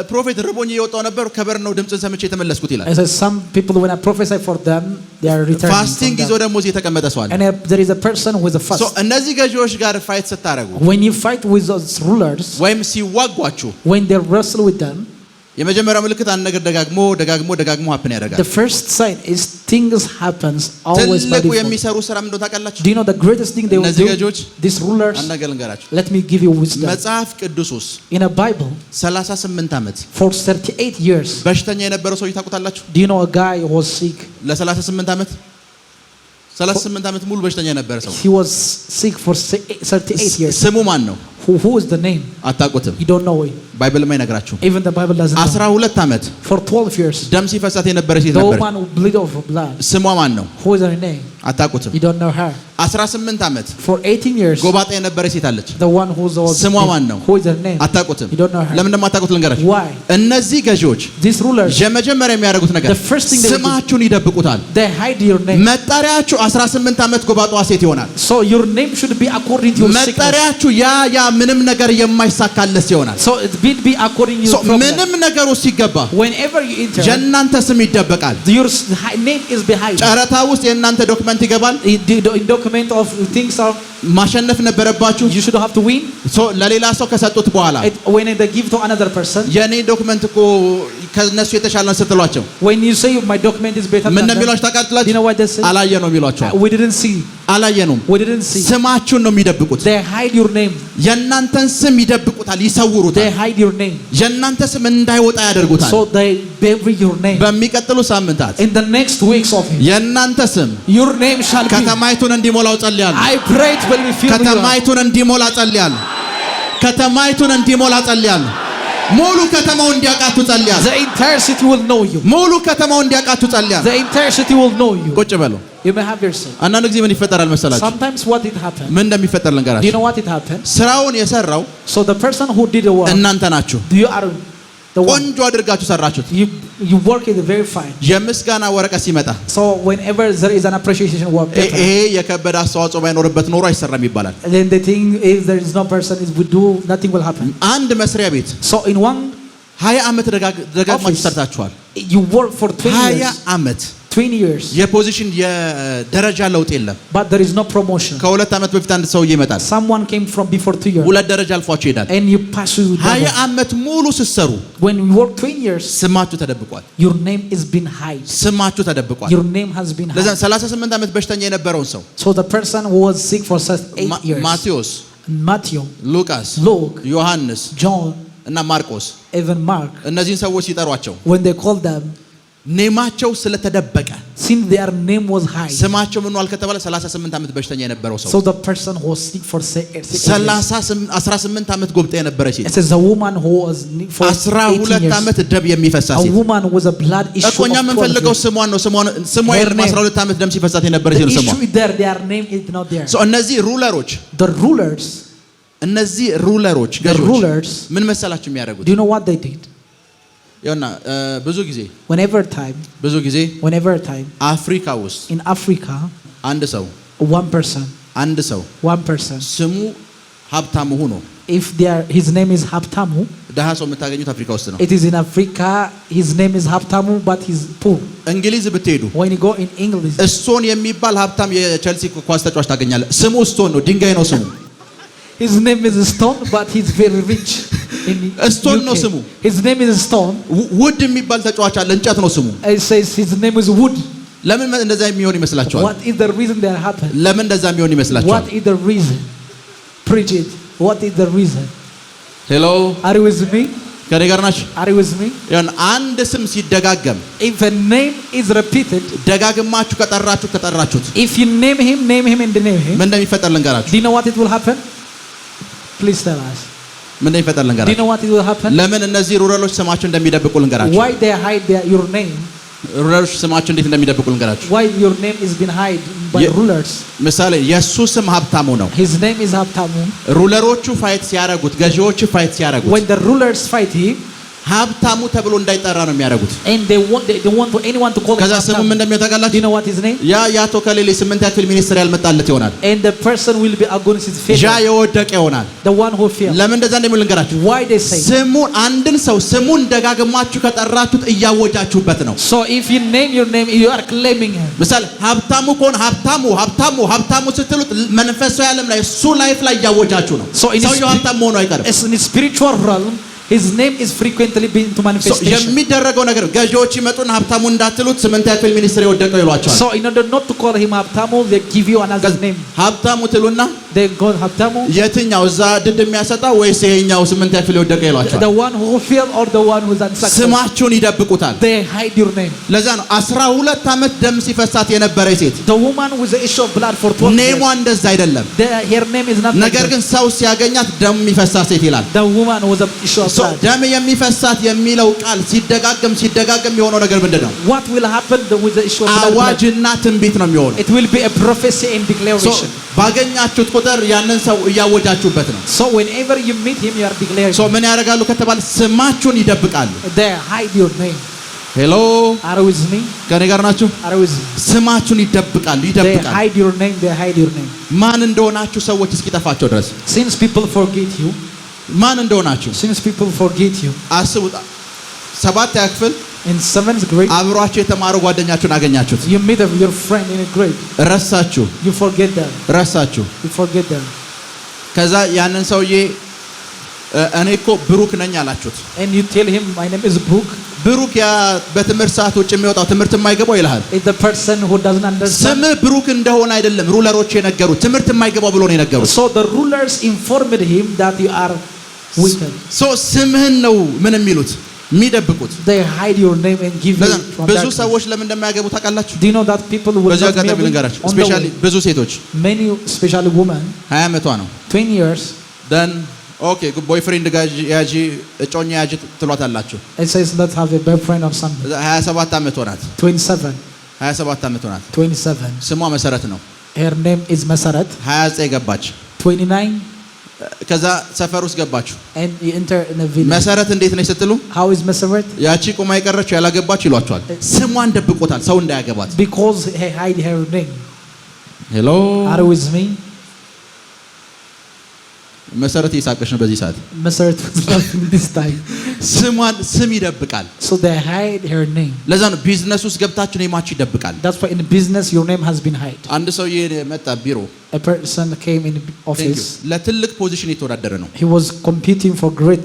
ፕሮፌት ርቦኝ እየወጣው ነበር ከበር ነው ድምጽን ሰምቼ የተመለስኩት ይላል። It says some people when I prophesy for them they are returning. ፋስቲንግ ይዞ ደግሞ እዚህ የተቀመጠ ሰው አለ። And there is a person who is a fast. ሶ እነዚህ ገዢዎች ጋር ፋይት ስታረጉ When you fight with those rulers, ወይም ሲዋጓችሁ when they wrestle with them, የመጀመሪያው ምልክት አንድ ነገር ደጋግሞ happen ያደርጋል። the first sign is things happens always by ትልቁ default. የሚሰሩ ስራ ምን እንደሆነ ታውቃላችሁ? Do you know the greatest thing they will እነዚህ do? ገዢዎች These rulers, አንድ ነገር ልንገራችሁ። let me give you wisdom. መጽሐፍ ቅዱስ ውስጥ In a Bible, 38 ዓመት for 38 years, በሽተኛ የነበረው ሰው ታውቁታላችሁ? do you know a guy who was sick? ለ38 ዓመት 38 ዓመት ሙሉ በሽተኛ የነበረ ሰው He was sick for 38 years. ስሙ ማን ነው? Who is the name? አታውቁትም። You don't know it. ባይብልም አይነግራችሁም። Even the Bible doesn't know. 12 ዓመት For 12 years, ደም ሲፈሳት የነበረች ሴት the ነበረች። woman who bleed of blood. ስሟ ማን ነው? Who is her name? አታውቁትም። You don't know her. 18 ዓመት For 18 years, ጎባጣ የነበረች ሴት አለች። the one who was ስሟ ማን ነው? Who is her name? አታውቁትም። You don't know her. ለምን እንደማታውቁት ልንገራችሁ። Why? እነዚህ ገዢዎች These rulers, የመጀመሪያ የሚያደርጉት ነገር the first thing they do, ስማችሁን ይደብቁታል። they hide your name. መጠሪያችሁ 18 ዓመት ጎባጧ ሴት ይሆናል። So your name should be according to your sickness. መጠሪያችሁ ያ ምንም ነገር የማይሳካለስ ይሆናል። So it will be according to your problem. ምንም ነገር ውስጥ ሲገባ Whenever you enter, የእናንተ ስም ይደበቃል። your name is behind. ጨረታ ውስጥ የእናንተ ዶክመንት ይገባል። In document of things are ማሸነፍ ነበረባችሁ። you should have to win. ለሌላ ሰው ከሰጡት በኋላ When they give to another person, የኔ ዶክመንት እኮ ከነሱ የተሻለ ነው ስትሏቸው when you say my document is better ምን than ነው የሚሏችሁ them, ታውቃላችሁ? you know what they say? አላየነውም ይሏችኋል። We didn't see. አላየነውም። We didn't see. ስማችሁን ነው የሚደብቁት። They hide your name. የእናንተን ስም ይደብቁታል፣ ይሰውሩታል። They hide your name. የእናንተ ስም እንዳይወጣ ያደርጉታል። So they bury your name. በሚቀጥሉ ሳምንታት In the next weeks of it, የእናንተ ስም your name shall be. ከተማይቱን እንዲሞላው ጸልያለሁ። I pray it will be filled with you. ከተማይቱን እንዲሞላ ጸልያለሁ። ከተማይቱን እንዲሞላ ጸልያለሁ። ሙሉ ከተማው እንዲያቃቱ ጸልያለሁ። The entire city will know you. ሙሉ ከተማው እንዲያቃቱ ጸልያለሁ። The entire city will know you. ቁጭ በሉ። You may have your say. አንዳንድ ጊዜ ምን ይፈጠራል መሰላችሁ? Sometimes what it happened. ምን እንደሚፈጠር Do you ልንገራችሁ። know what it happened? ስራውን የሰራው So the person who did the work, እናንተ ናችሁ። you are the one. ቆንጆ አድርጋችሁ ሰራችሁት። You work it very fine. የምስጋና ወረቀት ሲመጣ So whenever there is an appreciation work, ይሄ የከበደ አስተዋጽኦ ባይኖርበት ኖሮ አይሰራም ይባላል። then the thing if there is no person is would do nothing will happen. አንድ መስሪያ ቤት So in one 20 ዓመት ደጋግማችሁ office, ሰርታችኋል። you work for 20 20 years. ዓመት 20 years. የፖዚሽን የደረጃ ለውጥ የለም። But there is no promotion. ከሁለት ዓመት በፊት አንድ ሰውዬ ይመጣል። Someone came from before 2 years. ሁለት ደረጃ አልፏችሁ ይሄዳል። And you pass through 20 ዓመት ሙሉ ስትሰሩ when you work 20 years, ስማችሁ ተደብቋል። your name is been hid. ስማችሁ ተደብቋል። Your name has been ለዛ hid. 38 ዓመት በሽተኛ የነበረውን ሰው So the person who was sick for 8 years, ማቴዎስ Matthew, ሉቃስ፣ Luke, ዮሐንስ John, እና ማርቆስ even Mark, እነዚህን ሰዎች ሲጠሯቸው when they called them, ኔማቸው ስለተደበቀ since their name was high, ስማቸው ምን ዋል ከተባለ 38 ዓመት በሽተኛ የነበረው ሰው so the person who was sick for 18 ዓመት ጎብጣ የነበረች ሴት it says a woman who was for 12 ዓመት ደም የሚፈሳት a ሴት woman with a blood issue እኮኛ of ምን 12 ፈልገው ስሟን ነው ስሟ የለም 12 ዓመት ደም ሲፈሳት የነበረች the ሴት ስሟ issue is there, their name is not there. so እነዚህ ሩለሮች The rulers, ገዢዎች ምን መሰላችሁ የሚያደርጉት do you know what they did? ይኸውና ብዙ ጊዜ whenever time አፍሪካ ውስጥ in Africa, አንድ ሰው one person ስሙ ሀብታሙ ሆኖ if his name is Haptamu, ደሃ ሰው የምታገኙት አፍሪካ ውስጥ ነው it is in Africa, his name is Haptamu but he's poor. እንግሊዝ ብትሄዱ when you go in English, ስቶን የሚባል ሀብታም የቸልሲ ኳስ ተጫዋች ታገኛለህ ስሙ ስቶን ነው ድንጋይ ነው ስሙ his name is Stone but he's very rich in ስቶን ነው ስሙ his name is Stone. ውድ የሚባል ተጫዋች አለ እንጨት ነው ስሙ it says his name is Wood. ለምን እንደዛ የሚሆን ይመስላችኋል what is the reason that happened? ለምን እንደዛ የሚሆን ይመስላችኋል what is the reason? Preach it. what is the reason? hello are you with me? ከኔ ጋር ናችሁ are you with me? አንድ ስም ሲደጋገም if a name is repeated, ደጋግማችሁ ከጠራችሁት if you name him and name him, ምን እንደሚፈጠር ልንገራችሁ do you know what it will happen? please tell us. ምን እንደሚፈጠር do you ልንገራችሁ know what it will happen? ለምን እነዚህ ሩለሮች ስማቸው እንደሚደብቁ ልንገራችሁ why they hide your name? ሩለሮች ስማቸው እንዴት እንደሚደብቁ ልንገራችሁ why your name is been hide by rulers? ምሳሌ የሱ ስም ሀብታሙ ነው his name is Haptamu. ሩለሮቹ ፋይት ሲያረጉት ገዢዎቹ ፋይት ሲያረጉት when the rulers fight him, ሀብታሙ ተብሎ እንዳይጠራ ነው የሚያደርጉት and they want anyone to call him ከዛ ስሙ ምን Haptamu. እንደሚያጠቃላችሁ do you know what his name? ያቶ ከሌለ 8 ያክል ሚኒስትር ያልመጣለት ይሆናል and the person will be against his favor, ያ የወደቀ ይሆናል the one who failed. ለምን እንደዛ እንደሚል ልንገራችሁ why they say ስሙን አንድን ሰው ስሙን ደጋግማችሁ ከጠራችሁት እያወጃችሁበት ነው so if you name your name you are claiming him. ምሳሌ ሀብታሙ ከሆነ ሀብታሙ ስትሉት መንፈሳዊ ዓለም ላይ እሱ ላይፍ ላይ እያወጃችሁ ነው So in ሰውየው ሀብታም መሆኑ አይቀርም as in the spiritual realm, his name is frequently being to manifestation. የሚደረገው ነገር ገዢዎች ይመጡና ሀብታሙ እንዳትሉት 8 ያክል ሚኒስትር የወደቀው ይሏቸዋል so in order not to call him Haptamu, they give you another name. ሀብታሙ ትሉና they call Haptamu የትኛው እዛ ድድ የሚያሰጣው ወይስ ይሄኛው 8 ያክል የወደቀ ይሏቸዋል the one who failed or the one who is unsuccessful. ስማችሁን ይደብቁታል they hide your name. ለዛ ነው 12 ዓመት ደም ሲፈሳት የነበረ ሴት the woman with the issue of blood for 12 ኔሟ years, እንደዛ አይደለም her name is not ነገር like ግን ሰው ሲያገኛት ደም የሚፈሳት ሴት ይላል the woman with the issue of blood. ደም የሚፈሳት የሚለው ቃል ሲደጋገም የሆነው ነገር ምንድነው what will happen with the issue of blood? አዋጅና ትንቢት ነው የሚሆነው it will be a prophecy and declaration. ባገኛችሁት ቁጥር ያንን ሰው እያወጃችሁበት ነው so whenever you meet him you are declaring. ምን ያደርጋሉ ከተባለ ስማችሁን ይደብቃሉ they hide your name. ሄሎ are you with me? ከኔ ጋር ናችሁ are you with me? ስማችሁን ይደብቃሉ they hide your name. ማን እንደሆናችሁ ሰዎች እስኪጠፋቸው ድረስ since people forget you, ማን እንደሆናችሁ አስቡ 7 ያክፍል in 7th grade አብሯችሁ የተማሩ ጓደኛችሁን አገኛችሁት you meet your friend in a grade, ረሳችሁ you forget them. ከዛ ያንን ሰውዬ እኔ እኮ ብሩክ ነኝ አላችሁት and you tell him my name is ብሩክ ያ በትምህርት ሰዓት ውጭ የሚወጣው ትምህርት የማይገባው ይልሃል is the person who doesn't understand. ስምህ ብሩክ እንደሆነ አይደለም ሩለሮች የነገሩት ትምህርት የማይገባው ብሎ ነው የነገሩት so the rulers informed him that you are wicked. ስምህን ነው ምን የሚሉት የሚደብቁት they hide your name and give you from ብዙ ሰዎች ለምን እንደማያገቡ ታውቃላችሁ do you know that people will በዛ ጋር ልንገራችሁ ስፔሻሊ ብዙ ሴቶች many especially women 20 ዓመቷ ነው 20 years then okay good boyfriend ያጂ እጮኛ ያጂ ትሏታላችሁ it says let's have a boyfriend or something 27 ዓመቷ ናት 27 ዓመቷ ናት 27 ስሟ መሰረት ነው her name is Masarat 29 ገባች 29 ከዛ ሰፈር ውስጥ ገባችሁ and you enter in a village መሰረት እንዴት ነች ስትሉ how is Masarat ያቺ ቁማ የቀረችው ያላገባች ይሏቸዋል ስሟን ደብቆታል ሰው እንዳያገባት because he hide her name. hello are you with me? መሰረት ይሳቀሽ ነው በዚህ ሰዓት Masarat was laughing this time. ስም ይደብቃል so they hide her name. ለዛ ነው ቢዝነስ ውስጥ ገብታችሁ ኔማችሁ ይደብቃል that's why in business your name has been hide. አንድ ሰው የመጣ ቢሮ a person came in office ለትልቅ ፖዚሽን የተወዳደረ ነው he was competing for great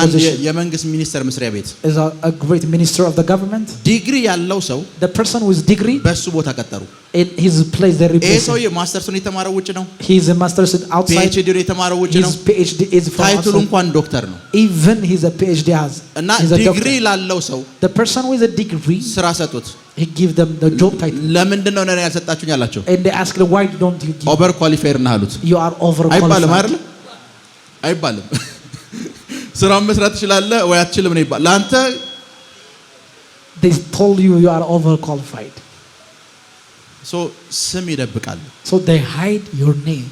position. የመንግስት ሚኒስተር መስሪያ ቤት is a great minister of the government. ዲግሪ ያለው ሰው the person with degree በሱ ቦታ ቀጠሩ In his place they ይሄ replace ሰውዬ him. ማስተርሱን የተማረው ውጭ ነው። He is a master's outside. PhD የተማረው ውጭ ነው። His PhD is from ታይትሉ outside. እንኳን ዶክተር ነው። Even he's a PhD has. እና He's a ዲግሪ doctor. ላለው ሰው The person with a degree, ስራ ሰጡት። he give them the job title. ለምንድን ነው እኔ ያልሰጣችሁኝ አላቸው። And they ask him, why don't you give? ኦቨር ኳሊፋይድ ነህ አሉት። You are አይባልም overqualified. አይደል? አይባልም። ስራውን መስራት ትችላለህ ወይ አትችልም ነው ይባል። ለአንተ They told you you are overqualified. ስም ይደብቃሉ። So they hide your name.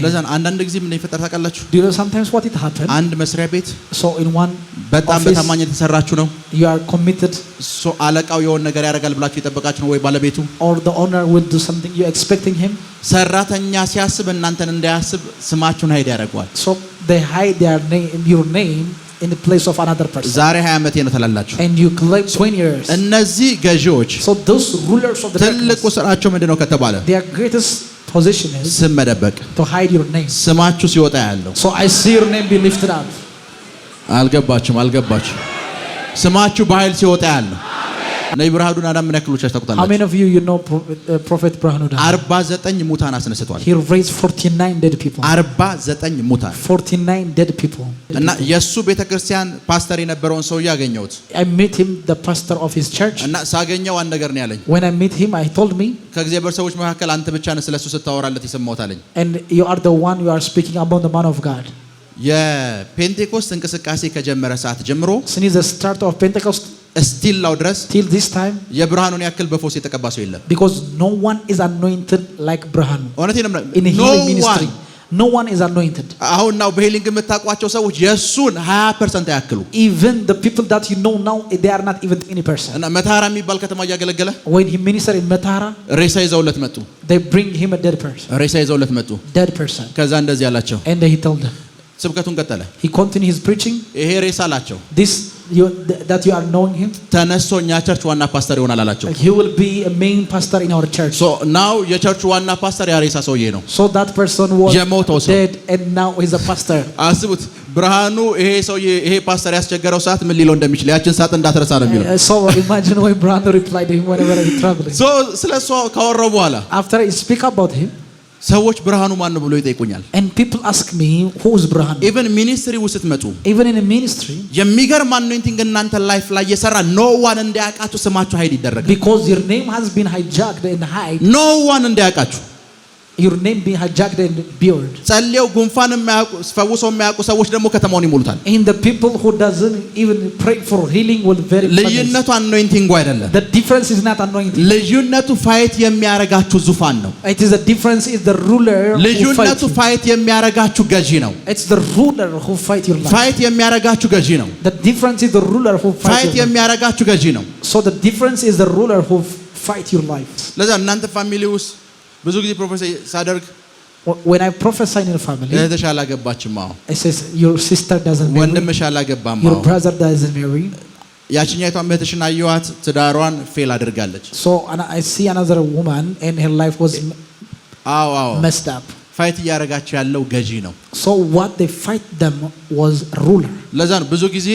ለዛ አንዳንድ ጊዜ ምን ይፈጠር ታውቃላችሁ? Do you know sometimes what it happened? አንድ መስሪያ ቤት So in one በጣም office, በታማኝነት የተሰራችሁ ነው። you are committed, አለቃው የሆነ ነገር ያደርጋል ብላችሁ የጠበቃችሁ ነው ወይ ባለቤቱ? or the owner will do something you're expecting him. ሰራተኛ ሲያስብ እናንተን እንዳያስብ ስማችሁን ሀይድ ያደርገዋል። So they hide their name, your name, in the place of another person. ዛሬ 20 ዓመቴ ነው ትላላችሁ። And you claim 20 years. እነዚህ ገዢዎች So those rulers of the ትልቁ darkness, ስራቸው ምንድነው ከተባለ their greatest position is ስም መደበቅ። to hide your name. ስማችሁ ሲወጣ ያለው So I see your name be lifted up. አልገባችሁም? ስማችሁ በኃይል ሲወጣ ያለው ነይ ብርሃኑን አዳም ምን ያክሎች How ታውቁታላችሁ? many of you know Prophet Brahanu? 49 ሙታን አስነስቷል። He raised 49 dead people. 49 ሙታን 49 dead people. እና የሱ ቤተክርስቲያን ፓስተር የነበረውን ሰው ያገኘሁት I met him, the pastor of his church. እና ሳገኘው አንድ ነገር ነው ያለኝ። When I met him, I told me, ከእግዚአብሔር ሰዎች መካከል አንተ ብቻ ነህ ስለሱ ስታወራለት የሰማሁት አለኝ። and you are the one you are speaking about the man of God. የፔንቴኮስት እንቅስቃሴ ከጀመረ ሰዓት ጀምሮ Since the start of Pentecost እስቲል ላው ድረስ till this time, የብርሃኑን ያክል በፎስ የተቀባ ሰው የለም። because no one is anointed like Brahanu. እውነቴን ነው። In a healing ministry, no one is anointed. አሁን ነው በሄሊንግ የምታውቋቸው ሰዎች የሱን 20% ያክሉ። Even the people that you know now, they are not even 20%. እና መታራ የሚባል ከተማ እያገለገለ When he ministered in Matara, ሬሳ ይዘውለት መጡ። they bring him a dead person. ሬሳ ይዘውለት መጡ። Dead person. ከዛ እንደዚህ ያላቸው And he told them. ስብከቱን ቀጠለ። He continued his preaching. ይሄ ሬሳ አላቸው This that you are knowing him, ተነስቶ እኛ ቸርች ዋና ፓስተር ይሆናል አላቸው። he will be a main pastor in our church. ሶ ናው የቸርቹ ዋና ፓስተር ያ ሬሳ ሰውዬ ነው። So that person was የሞተው ሰው። dead and now he's a pastor. አስቡት ብርሃኑ ይሄ ሰውዬ ይሄ ፓስተር ያስቸገረው ሰዓት ምን ሊለው እንደሚችል ያችን ሰዓት እንዳትረሳ ነው የሚለው። So imagine when Brahanu replied to him whenever he traveling. ሶ ስለሱ ካወራው በኋላ After I speak about him, ሰዎች ብርሃኑ ማን ነው ብሎ ይጠይቁኛል። and people ask me, who is Brahanu? ኢቭን ሚኒስትሪ ውስጥ ስትመጡ Even in a ministry, የሚገርም አኖይንቲንግ እናንተ ላይፍ ላይ የሰራ ኖ ዋን እንዲያውቃችሁ ስማችሁ ሀይድ ይደረጋል። because your name has been hijacked and hide, ኖ ዋን እንዲያውቃችሁ your name being hijacked and buried. ጸልየው ጉንፋን የሚያውቁ ፈውሰው የሚያውቁ ሰዎች ደግሞ ከተማውን ይሞሉታል። And the people who doesn't even pray for healing will very famous. ልዩነቱ አኖይንቲንጉ አይደለም። The difference is not anointing. ልዩነቱ ፋይት የሚያረጋችሁ ዙፋን ነው። It is the difference is the ruler who ልዩነቱ fight you. ፋይት የሚያረጋችሁ ገዢ ነው። It's the ruler who fight your life. ፋይት የሚያረጋችሁ ገዢ ነው። The difference is the ruler who fight ፋይት your life. የሚያረጋችሁ ገዢ ነው። So the difference is the ruler who fight your life. ለዛ እናንተ ፋሚሊ ውስጥ ብዙ ጊዜ ፕሮፌሰር ሳደርግ When I prophesy in your family, እህትሽ አላገባችም፣ አዎ it says your sister doesn't marry, ወንድምሽ አላገባም፣ your አዎ brother doesn't marry. ያችኛይቷን እህትሽን አየኋት ትዳሯን ፌል አድርጋለች። So and I see another woman and her life was አዎ messed up. ፋይት እያረጋችሁ ያለው ገዢ ነው። So what they fight them was ruler. ለዛ ነው ብዙ ጊዜ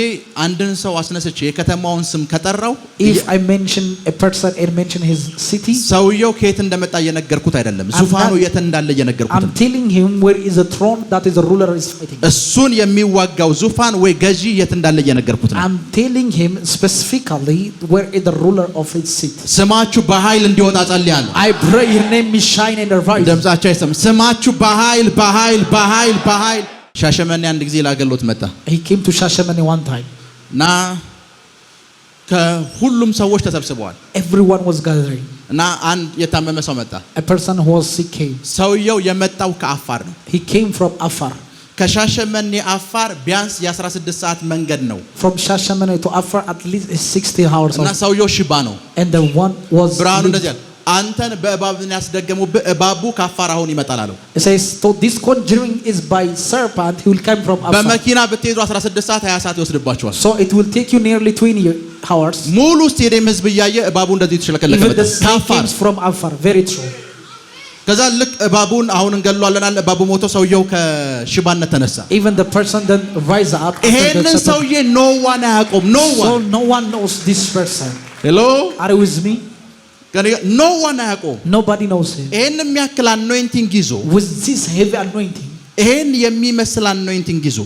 አንድን ሰው አስነስቼ የከተማውን ስም ከጠራው If I mention a person and mention his city, ሰውየው ከየት እንደመጣ እየነገርኩት አይደለም፣ ዙፋኑ የት እንዳለ እየነገርኩት I'm ነው። telling him where is the throne that is the ruler is fighting. እሱን የሚዋጋው ዙፋን ወይ ገዢ የት እንዳለ እየነገርኩት ነው። I'm telling him specifically where is the ruler of his seat. ስማችሁ በኃይል እንዲወጣ ጸልያለሁ። I pray your name be shine and arise. ድምጻችሁ አይሰማም። ስማችሁ በኃይል በኃይል በኃይል በኃይል ሻሸመኔ አንድ ጊዜ ላገሎት መጣ He came to Shashamane one time. እና ከሁሉም ሰዎች ተሰብስበዋል Everyone was gathering. እና አንድ የታመመ ሰው መጣ። A person who was sick came. ሰውየው የመጣው ከአፋር ነው። He came from Afar. ከሻሸመኔ አፋር ቢያንስ የ16 ሰዓት መንገድ ነው። From Shashamane to Afar at least 60 hours. እና ሰውየው ሽባ ነው። And the one was ብርሃኑ እንደዚህ አለ፣ አንተን በእባብን ያስደገሙብህ እባቡ ከአፋር አሁን ይመጣል አለው። It says, so this conjuring is by serpent, he will come from Afar. በመኪና ብትሄዱ 16 ሰዓት 20 ሰዓት ይወስድባችኋል። So it will take you nearly 20 hours. ሙሉ ስቴዲየም ህዝብ እያየ እባቡ እንደዚህ ተሽለከለከ Even the መጣ snake ከአፋር። comes from Afar. Very true. ከዛ ልክ እባቡን አሁን እንገለዋለናል እባቡ ሞቶ ሰውየው ከሽባነት ተነሳ። Even the person then rise up. after ይሄንን the serpent. ሰውዬ ኖ ዋን አያውቀውም። ኖ So ዋን no one knows this person. ሄሎ Are you with me? no one አያውቀውም። Nobody knows him. ይሄን የሚያክል anointing ይዞ With this heavy anointing, ይሄን የሚመስል anointing ይዞ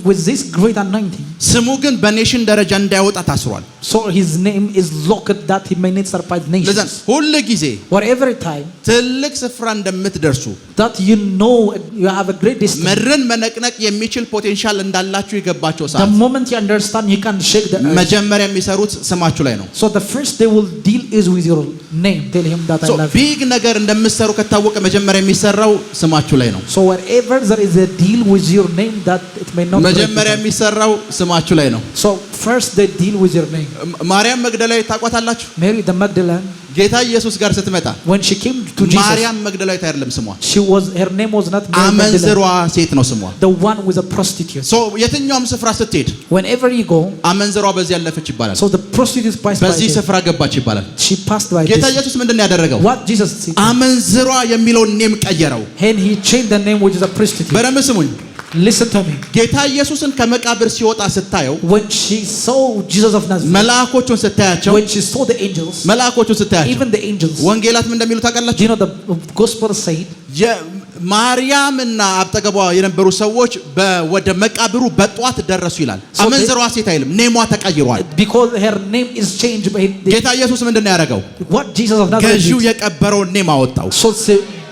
with this great anointing, ስሙ ግን በኔሽን ደረጃ እንዳይወጣ ታስሯል። so his name is locked that he may not surprise ለዛ nations. ሁሉ ጊዜ Whatever time ትልቅ ስፍራ እንደምትደርሱ that you know you have a great destiny, ምድርን መነቅነቅ የሚችል ፖቴንሻል እንዳላችሁ የገባቸው the ሰዓት moment you understand you can shake the earth. መጀመሪያ የሚሰሩት ስማችሁ ላይ ነው። So the first they will deal is with your name. Tell him that I love you. ቢግ ነገር እንደምትሰሩ ከታወቀ መጀመሪያ የሚሰራው ስማችሁ ላይ ነው። So wherever there is a deal with your name that it may not break መጀመሪያ it. የሚሰራው ስማችሁ ላይ ነው። So first they deal with your name. ማርያም መግደላዊት ታውቋታላችሁ? Mary the Magdalene, ጌታ ኢየሱስ ጋር ስትመጣ when she came to Jesus, ማርያም መግደላዊት አይደለም ስሟ፣ her name was not Mary አመንዝሯ Magdalene, ሴት ነው ስሟ። the one with a prostitute. የትኛውም ስፍራ ስትሄድ Whenever you go, አመንዝሯ በዚህ ያለፈች ይባላል፣ so the prostitute passed by በዚህ there. ስፍራ ገባች ይባላል። She passed by ጌታ this. ኢየሱስ ምንድን ነው ያደረገው? What Jesus said, አመንዝሯ የሚለውን ኔም ቀየረው። and he changed the name which is a prostitute. በደንብ ስሙኝ። Listen to me. ጌታ ኢየሱስን ከመቃብር ሲወጣ ስታየው፣ When she saw Jesus of Nazareth, መልአኮቹን ስታያቸው፣ when she saw the angels, መልአኮቹን ስታያቸው፣ even the angels, ወንጌላት ምን እንደሚሉ ታውቃላችሁ? you know the gospel said, ማርያም እና አጠገቧ የነበሩ ሰዎች ወደ መቃብሩ በጧት ደረሱ ይላል። አመንዝሯ ሴት አይልም፣ ኔሟ ተቀይሯል። because her name is changed by ጌታ ኢየሱስ ምንድን ነው ያደረገው? what Jesus of Nazareth ገዢው did. የቀበረውን ኔም አወጣው። So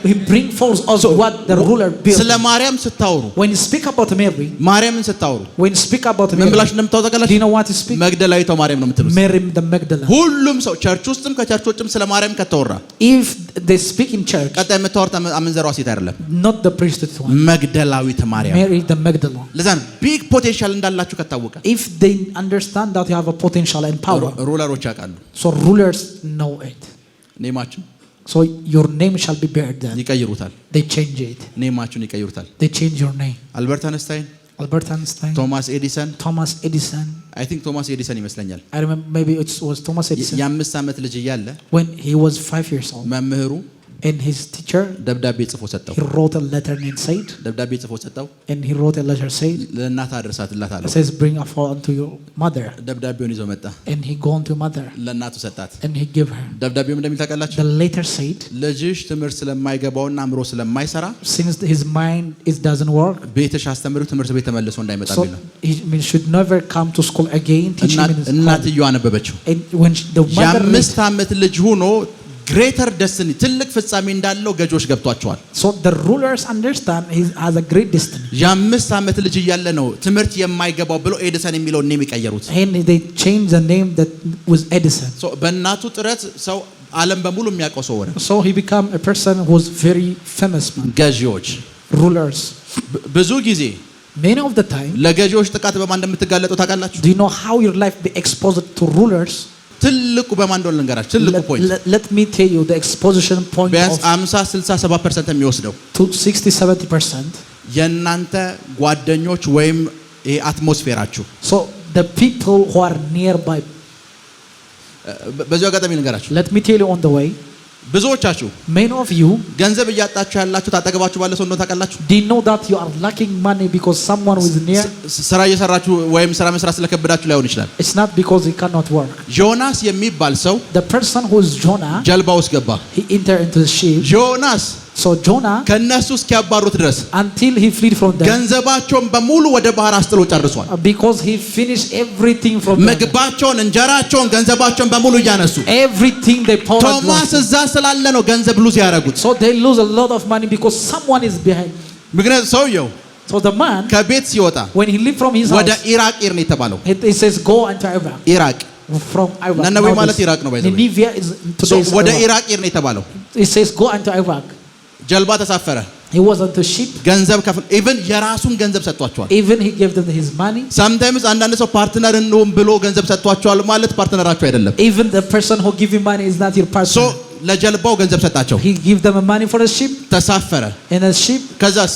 he bring forth us what the ruler built. ስለ ማርያም ስታወሩ፣ when you speak about Mary, ማርያምን ስታወሩ when you speak about ምን Mary, ብላችሁ እንደምታወሩ do ታውቃላችሁ? you know what you speak? መግደላዊቷ ማርያም ነው የምትሉት። Mary the Magdalene. ሁሉም ሰው ቸርች ውስጥም ከቸርች ውጭም ስለ ማርያም ከተወራ If they speak in church, ቀጣይ የምታወሩት አመንዝሯ ሴት አይደለም፣ not the prostitute one, መግደላዊት ማርያም። Mary the Magdalene. ለዛ ነው ቢግ ፖቴንሻል እንዳላችሁ ከታወቀ If they understand that you have a potential and power, ሩለሮች ያውቃሉ። so rulers know it. ኔማችሁ So your name shall be buried then. ይቀይሩታል። They change it. ኔማችሁን ይቀይሩታል። They change your name. አልበርት አንስታይን፣ Albert Einstein, ቶማስ ኤዲሰን፣ Thomas Edison. አይ ቲንክ ቶማስ ኤዲሰን ይመስለኛል። I remember maybe it was Thomas Edison. የ5 ዓመት ልጅ እያለ When he was 5 years old, መምህሩ and his teacher, ደብዳቤ ጽፎ ሰጠው። he wrote a letter and said, ደብዳቤ ጽፎ ሰጠው። and he wrote a letter said, ለእናት አድርሳትላት አለው። says bring a phone to your mother. ደብዳቤውን ይዞ መጣ። And he gone to mother ለእናቱ ሰጣት። and he give her. ደብዳቤው እንደሚል ታውቃላችሁ? The letter said, ልጅሽ ትምህርት ስለማይገባውና አእምሮ ስለማይሰራ since his mind doesn't work, ቤትሽ አስተምሪው ትምህርት ቤት ተመልሶ እንዳይመጣ so ቢል ነው። he should never come to school again. Teach him in his home. እናትየው አነበበችው። And when the mother read, የ5 ዓመት ልጅ ሆኖ ግሬተር ደስቲኒ ትልቅ ፍጻሜ እንዳለው ገጆች ገብቷቸዋል። so the rulers understand he has a great destiny. የ5 ዓመት ልጅ እያለ ነው ትምህርት የማይገባው ብሎ ኤዲሰን የሚለውን ኔም ይቀየሩት። And they changed the name that was Edison. በእናቱ ጥረት ሰው ዓለም በሙሉ የሚያውቀው ሰው ሆነ። So he became a person who was very famous man. ገዢዎች Rulers. ብዙ ጊዜ Many of the time, ለገዢዎች ጥቃት በማን እንደምትጋለጡ ታውቃላችሁ? do you know how your life be exposed to rulers? ትልቁ በማን እንደሆነ ልንገራችሁ። ትልቁ ፖይንት Let me tell you the exposition point ቢያንስ of 50 60 70% የሚወስደው to 60-70%. የእናንተ ጓደኞች ወይም ይሄ አትሞስፌራችሁ። So the people who are nearby. በዚሁ አጋጣሚ ልንገራችሁ። Let me tell you on the way. ብዙዎቻችሁ Many of you, ገንዘብ እያጣችሁ ያላችሁት አጠገባችሁ ባለ ሰው እንደሆነ ታውቃላችሁ? do you know that you are lacking money because someone who is near? ስራ እየሰራችሁ ወይም ስራ መስራት ስለከበዳችሁ ላይሆን ይችላል። It's not because he cannot work. ዮናስ የሚባል ሰው The person who is Jonah, ጀልባ ውስጥ ገባ። he entered into the ship. ዮናስ So Jonah, ከነሱ እስኪያባሩት ድረስ until he fled from them, ገንዘባቸውን በሙሉ ወደ ባህር አስጥሎ ጨርሷል። because he finished everything from them. ምግባቸውን፣ እንጀራቸውን፣ ገንዘባቸውን በሙሉ እያነሱ Everything they poured out. ቶማስ እዛ ስላለ ነው ገንዘብ ሉዝ ያደረጉት። So they lose a lot of money because someone is behind. ምክንያቱም ሰውየው So the man, ከቤት ሲወጣ when he left from his ወደ house, ኢራቅ ነው የተባለው። he says go into Iraq. ኢራቅ From Iraq. ነነዌ ማለት ኢራቅ ነው ባይዘው። Nineveh is today's ወደ Iraq. ኢራቅ ነው የተባለው። He says go into Iraq. ጀልባ ተሳፈረ። He was on the ship. ገንዘብ ከፍል ኢቭን የራሱን ገንዘብ ሰጥቷቸዋል። Even he gave them his money. sometimes አንዳንድ ሰው ፓርትነር እንሆን ብሎ ገንዘብ ሰጥቷቸዋል ማለት ፓርትነራቸው አይደለም። Even the person who give you money is not your partner. ሶ ለጀልባው ገንዘብ ሰጣቸው። He give them money for the ship. ተሳፈረ። In a ship. ከዛስ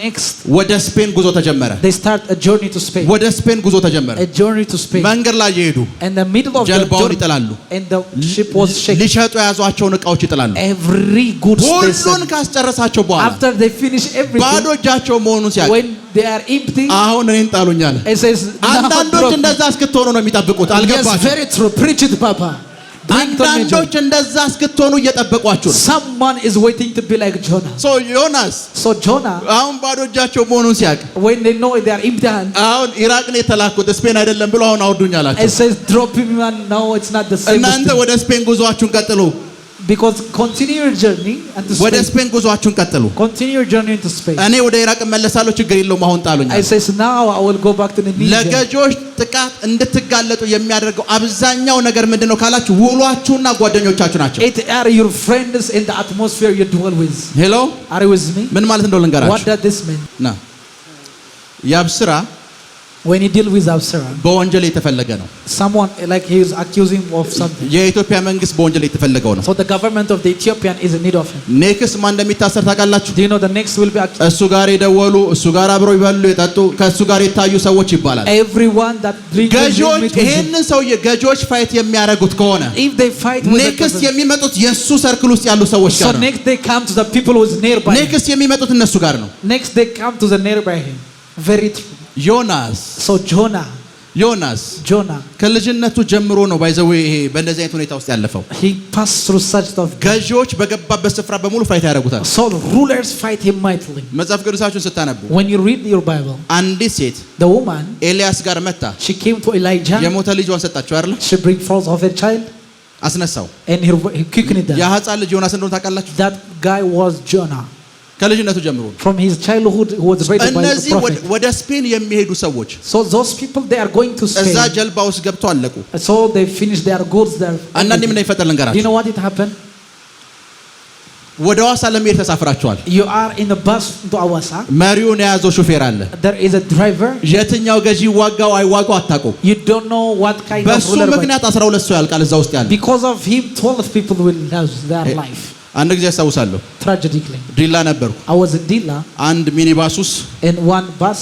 Next, ወደ ስፔን ጉዞ ተጀመረ። they start a journey to Spain. ወደ ስፔን ጉዞ ተጀመረ። A journey to Spain. መንገድ ላይ እየሄዱ In the middle of the ጀልባውን journey, ይጥላሉ። and the ship was shaking. ሊሸጡ የያዟቸውን እቃዎች ይጥላሉ። Every goods they ሁሉን sell. ካስጨረሳቸው በኋላ After they finish everything, ባዶ እጃቸው መሆኑን ሲያውቅ when they are empty, አሁን እኔን ጣሉኛል። it says, አንዳንዶች እንደዛ እስክትሆኑ ነው የሚጠብቁት። yes, አልገባችም? very true. Preach it, Papa. አንዳንዶች እንደዛ እስክትሆኑ እየጠበቋችሁ ነው። Someone is waiting to be like Jonah. So ዮናስ Jonah, አሁን ባዶ እጃቸው መሆኑን ሲያውቅ when they know they are empty hands, አሁን ኢራቅ ነው የተላኩት ስፔን አይደለም ብሎ አሁን አውዱኝ አላቸው። it says drop him and now it's not the same. እናንተ ወደ ስፔን ጉዟችሁን ቀጥሉ። Because continue your journey and to ወደ ስፔን ጉዟችሁን ቀጥሉ። Continue your journey into Spain. እኔ ወደ ኢራቅ መለሳለሁ ችግር የለውም አሁን ጣሉኝ። I says now I will go back to the Niger. ለገጆች ጥቃት እንድትጋለጡ የሚያደርገው አብዛኛው ነገር ምንድነው ካላችሁ ውሏችሁና ጓደኞቻችሁ ናቸው። It are your friends in the atmosphere you dwell with. ሄሎ Are you with me? ምን ማለት እንደሆነ ልንገራችሁ። What does this mean? ና ያብስራ when you deal with Absalom, በወንጀል የተፈለገ ነው። someone like he is accusing of something. የኢትዮጵያ መንግስት በወንጀል የተፈለገው ነው። So the government of the Ethiopian is in need of him. ኔክስት ማን እንደሚታሰር ታውቃላችሁ? Do you know the next will be accused? እሱ ጋር የደወሉ እሱ ጋር አብረው ይበሉ የጠጡ ከእሱ ጋር የታዩ ሰዎች ይባላል። Everyone that drinks ገጆች ይሄንን ሰውዬ ገጆች ፋይት የሚያደርጉት ከሆነ if they fight with ኔክስት የሚመጡት የሱ ሰርክል ውስጥ ያሉ ሰዎች so ጋር ነው። next they come to the people who is nearby. ኔክስት የሚመጡት እነሱ ጋር ነው። Next they come to the nearby him. Very true. ዮናስ So Jonah ከልጅነቱ ጀምሮ ነው ባይዘው ይሄ በእንደዚህ አይነት ሁኔታ ውስጥ ያለፈው። he passed through such of ገዢዎች በገባበት ስፍራ በሙሉ ፋይት ያደርጉታል። So rulers fight him mightily. መጽሐፍ ቅዱሳችሁን ስታነቡ When you read your Bible, አንዲት ሴት the woman ኤልያስ ጋር መጣ she came to Elijah. የሞተ ልጇን ሰጣቸው አይደል? She bring forth of her child አስነሳው። and he quickened it. ያ ሕፃን ልጅ ዮናስ እንደሆነ ታውቃላችሁ? That guy was Jonah. ከልጅነቱ ጀምሮ From his childhood he was raised by the እነዚህ prophet. ወደ ስፔን የሚሄዱ ሰዎች So those people they are going to Spain. እዛ ጀልባ ውስጥ ገብተው አለቁ። So they finished their goods there. አንዳንዴ ምን ይፈጠር Do you ልንገራችሁ? know what it happened? ወደ ሐዋሳ ለመሄድ ተሳፍራችኋል። You are in a bus to Awasa. መሪውን የያዘው ሹፌር አለ። There is a driver. የትኛው ገዢ ዋጋው አይዋጋው አታውቁም። You don't know what kind of በሱ ruler. ምክንያት 12 ሰው ያልቃል እዛ ውስጥ ያለ። Because of him 12 people will lose their life. አንድ ጊዜ አስታውሳለሁ Tragically. ዲላ ነበርኩ። I was in Dila አንድ ሚኒባስ ውስጥ in one bus.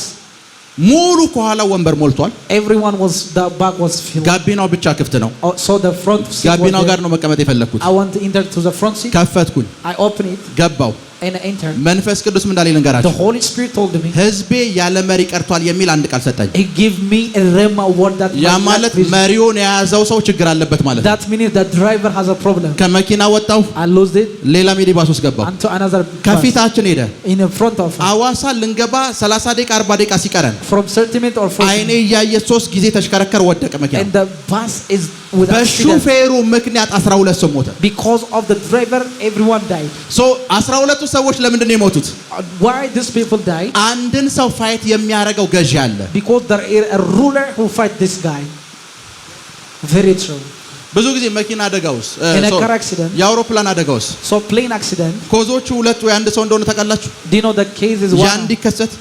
ሙሉ ከኋላ ወንበር ሞልቷል። Everyone was the back was filled. ጋቢናው ብቻ ክፍት ነው። So the front seat was ጋቢናው ጋር there. ነው መቀመጥ የፈለኩት። I want to enter to the front seat. ከፈትኩኝ፣ I opened it ገባው። and I entered. መንፈስ ቅዱስ ምን እንዳለኝ The ልንገራችሁ። Holy Spirit told me. ህዝቤ ያለ መሪ ቀርቷል የሚል አንድ ቃል ሰጠኝ። He gave me a rhema word that ያ ማለት መሪውን የያዘው ሰው ችግር አለበት ማለት ነው። that means the driver has a problem. ከመኪና ወጣው፣ I lost it ሌላ ሚኒባስ ውስጥ ገባው። onto another bus. ከፊታችን ሄደ። In front of us. አዋሳ ልንገባ 30 ደቂቃ 40 ደቂቃ ሲቀረን From 30 minutes or 40 አይኔ እያየ 3 ጊዜ ተሽከረከር ወደቀ መኪና። and the bus is with accident. በሹፌሩ ምክንያት 12 ሰው ሞተ። Because of the driver everyone died. ሶ 12ቱ ሰዎች ለምንድን ነው የሞቱት? Why these people died? አንድን ሰው ፋይት የሚያደርገው ገዢ አለ። Because there is a ruler who fight this guy. Very true. ብዙ ጊዜ መኪና አደጋ ውስጥ In a car accident. የአውሮፕላን አደጋ ውስጥ So plane accident. ኮዞቹ ሁለት ወይ አንድ ሰው እንደሆነ ታውቃላችሁ? Do you know the case is ያ one? እንዲከሰት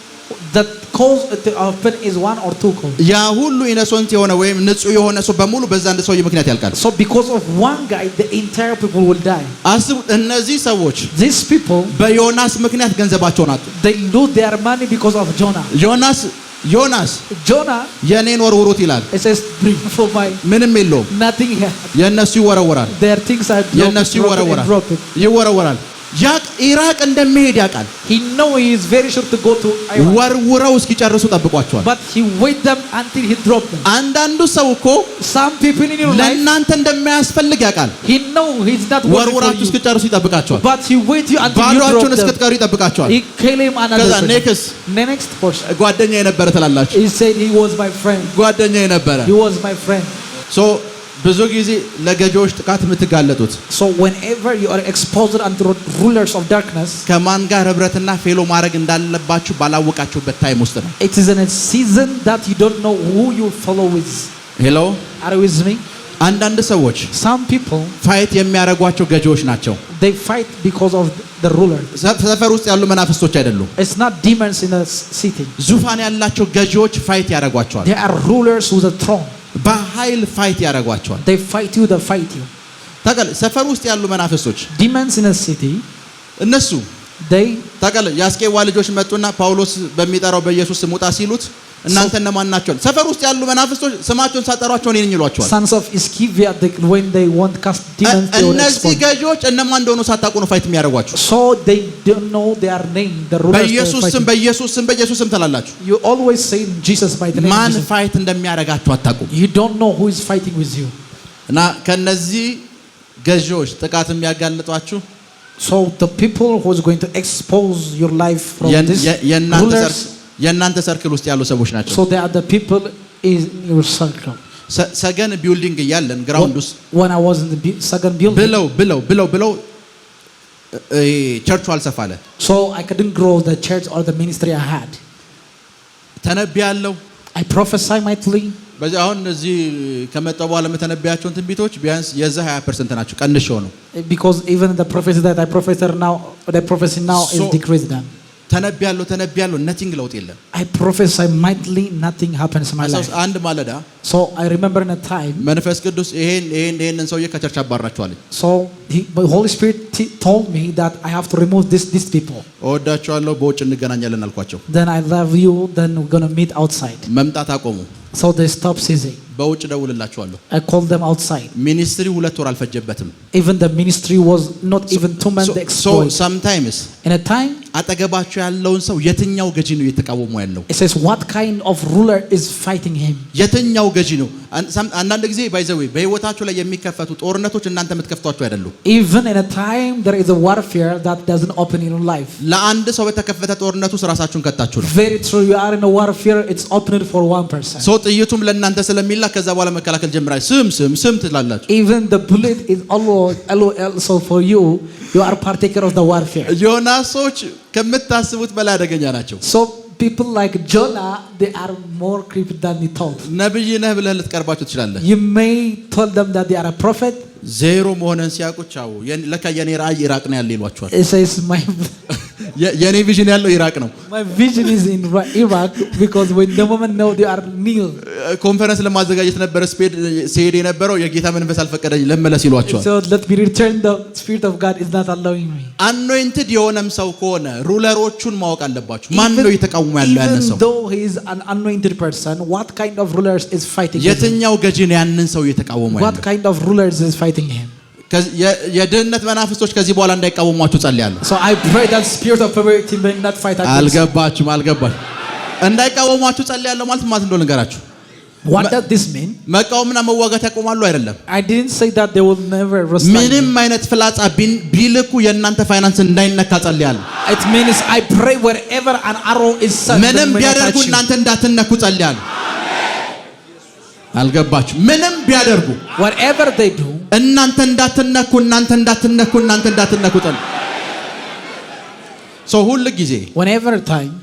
The cause to happen is one or two cause. ያ ሁሉ ኢነሶንት የሆነ ወይም ንጹህ የሆነ ሰው በሙሉ በዛ አንድ ሰው ምክንያት ያልቃል። So because of one guy the entire people will die. አስቡ፣ እነዚህ ሰዎች These people በዮናስ ምክንያት ገንዘባቸውን አጡ። they lose their money because of Jonah. ዮናስ Jonah የኔን ወርውሩት ይላል። it says bring for my ምንም የለውም። nothing here. የነሱ ይወረወራል። Their things are የነሱ broken. ይወረወራል። ኢራቅ እንደሚሄድ ያውቃል። He know he is very sure to go to Iraq. ወርውረው እስኪጨርሱ ጠብቋቸዋል። But he wait them until he drop them. አንዳንዱ ሰው እኮ Some people in your life ለእናንተ እንደማያስፈልግ ያውቃል። he know he's not working for ወርውራችሁ you. እስኪጨርሱ ይጠብቃቸዋል። But he wait you until you drop ባዶአችሁን them. እስክትቀሩ ይጠብቃቸዋል። He kill him another ከዛ person. Next person. ጓደኛ የነበረ ትላላችሁ። He said he was my friend. ጓደኛ የነበረ He was my friend. ሶ ብዙ ጊዜ ለገዢዎች ጥቃት የምትጋለጡት So whenever you are exposed unto rulers of darkness, ከማን ጋር ህብረትና ፌሎ ማድረግ እንዳለባችሁ ባላወቃችሁበት ታይም ውስጥ ነው። it is in a season that you don't know who you follow with. ሄሎ Are you with me? አንዳንድ ሰዎች Some people ፋይት የሚያደርጓቸው ገዢዎች ናቸው። they fight because of the ruler. ሰፈር ውስጥ ያሉ መናፍስቶች አይደሉም። It's not demons in a city. ዙፋን ያላቸው ገዢዎች ፋይት ያደርጓቸዋል። They are rulers with a throne. በኃይል ፋይት ያደርጓቸዋል። They fight you, they fight you. ታውቃለህ፣ ሰፈር ውስጥ ያሉ መናፍስቶች Demons in a city, እነሱ they ታውቃለህ፣ የአስቄዋ ልጆች መጡና ጳውሎስ በሚጠራው በኢየሱስ ስም ውጣ ሲሉት እናንተ እነማን ናቸው? ሰፈር ውስጥ ያሉ መናፍስቶች ስማቸውን ሳጠሯቸው እኔን ይሏቸዋል። sons of Sceva, when they want cast demons, they will እነዚህ expose. ገዢዎች እነማን እንደሆኑ ሳታውቁ ነው ፋይት የሚያደርጓቸው። So they don't know their name. The rulers they are በኢየሱስ fighting. ስም ትላላችሁ። You always say in Jesus by the name. ማን Jesus. ፋይት እንደሚያደርጋችሁ አታውቁም። You don't know who is fighting with you. እና ከነዚህ ገዢዎች ጥቃት የሚያጋልጧችሁ So the people who is going to expose your life from this rulers, የእናንተ ሰርክል ውስጥ ያሉ ሰዎች ናቸው። so they are the people in your circle. ሰገን ቢልዲንግ እያለን ግራውንድ ውስጥ when I was in the second building ብለው ቸርቹ አልሰፋለ። so I couldn't grow the church or the ministry I had. ተነብያለሁ። I prophesy mightily. በዚህ አሁን እዚህ ከመጣው በኋላ የምተነብያቸውን ትንቢቶች ቢያንስ የዛ 20% ናቸው ቀንሼው ነው። because even the prophecy that I prophesy now is decreased down. ተነብያለሁ nothing ለውጥ የለም። I prophesy mightily, nothing happens in my life. አንድ ማለዳ so I remember in a time መንፈስ ቅዱስ ይሄንን ሰውዬ ከቸርች አባራቸዋል። so the Holy Spirit told me that I have to remove these people. እወዳቸዋለሁ በውጭ እንገናኛለን አልኳቸው። then I love you, then we're going to meet outside. መምጣት አቆሙ። so they stopped ceasing. በውጭ ደውልላቸዋለሁ። I called them outside. ሚኒስትሪ 2 ወር አልፈጀበትም። even the ministry was not even 2 months exploit. so sometimes in a time አጠገባቸው ያለውን ሰው የትኛው ገዢ ነው እየተቃወሙ ያለው? it says what kind of ruler is fighting him? የትኛው ገዢ ነው? አንዳንድ ጊዜ ባይዘው በህይወታችሁ ላይ የሚከፈቱ ጦርነቶች እናንተ የምትከፍቷቸው አይደሉም። even in a time there is a warfare that doesn't open in your life. ለአንድ ሰው በተከፈተ ጦርነት ውስጥ ራሳችሁን ከታችሁ ነው። very true, you are in a warfare, it's opened for one person. ሰው ጥይቱም ለእናንተ ስለሚላ ከዛ በኋላ መከላከል ጀምራችሁ ስም ትላላችሁ። even the bullet is also for you are partaker of the warfare. ዮናሶች ከምታስቡት በላይ አደገኛ ናቸው። so people like Jonah, they are more creepy than you thought. ነብይ ነህ ብለህ ልትቀርባቸው ትችላለህ። you may tell them that they are a prophet. ዜሮ መሆነን ሲያቁቻው ለካ የኔ ራእይ ኢራቅ ነው ያለ ይሏቸዋል። it says የኔ ቪዥን ያለው ኢራቅ ነው። my vision is in Iraq because when the women know they are near. ኮንፈረንስ ለማዘጋጀት ነበር ሲሄድ የነበረው የጌታ መንፈስ አልፈቀደኝ ለመለስ ይሏቸዋል። so let me return, the spirit of God is not allowing me. anointed የሆነም ሰው ከሆነ ሩለሮቹን ማወቅ አለባችሁ። ማን ነው እየተቃወመ ያለው ያንን ሰው? even though he is an anointed person, what kind of rulers is fighting him? የትኛው ገዢ ነው ያንን ሰው እየተቃወመ ያለው? what kind of rulers is fighting him? የድህነት መናፍስቶች ከዚህ በኋላ እንዳይቃወሟችሁ ጸልያለሁ። so I pray that spirit of poverty may not fight against. አልገባችሁም? እንዳይቃወሟችሁ ጸልያለሁ ማለት እንደሆነ ንገራችሁ። what does this mean? መቃወምና መዋጋት ያቆማሉ አይደለም። I didn't say that they will never respond. ምንም አይነት ፍላጻ ቢልኩ የእናንተ ፋይናንስ እንዳይነካ ጸልያለሁ። it means I pray wherever an arrow is sent, ምንም ቢያደርጉ እናንተ እንዳትነኩ ጸልያለሁ። አልገባችሁ? ምንም ቢያደርጉ whatever they do እናንተ እንዳትነኩ ጸልያለሁ። ሰው ሁሉ ጊዜ whenever time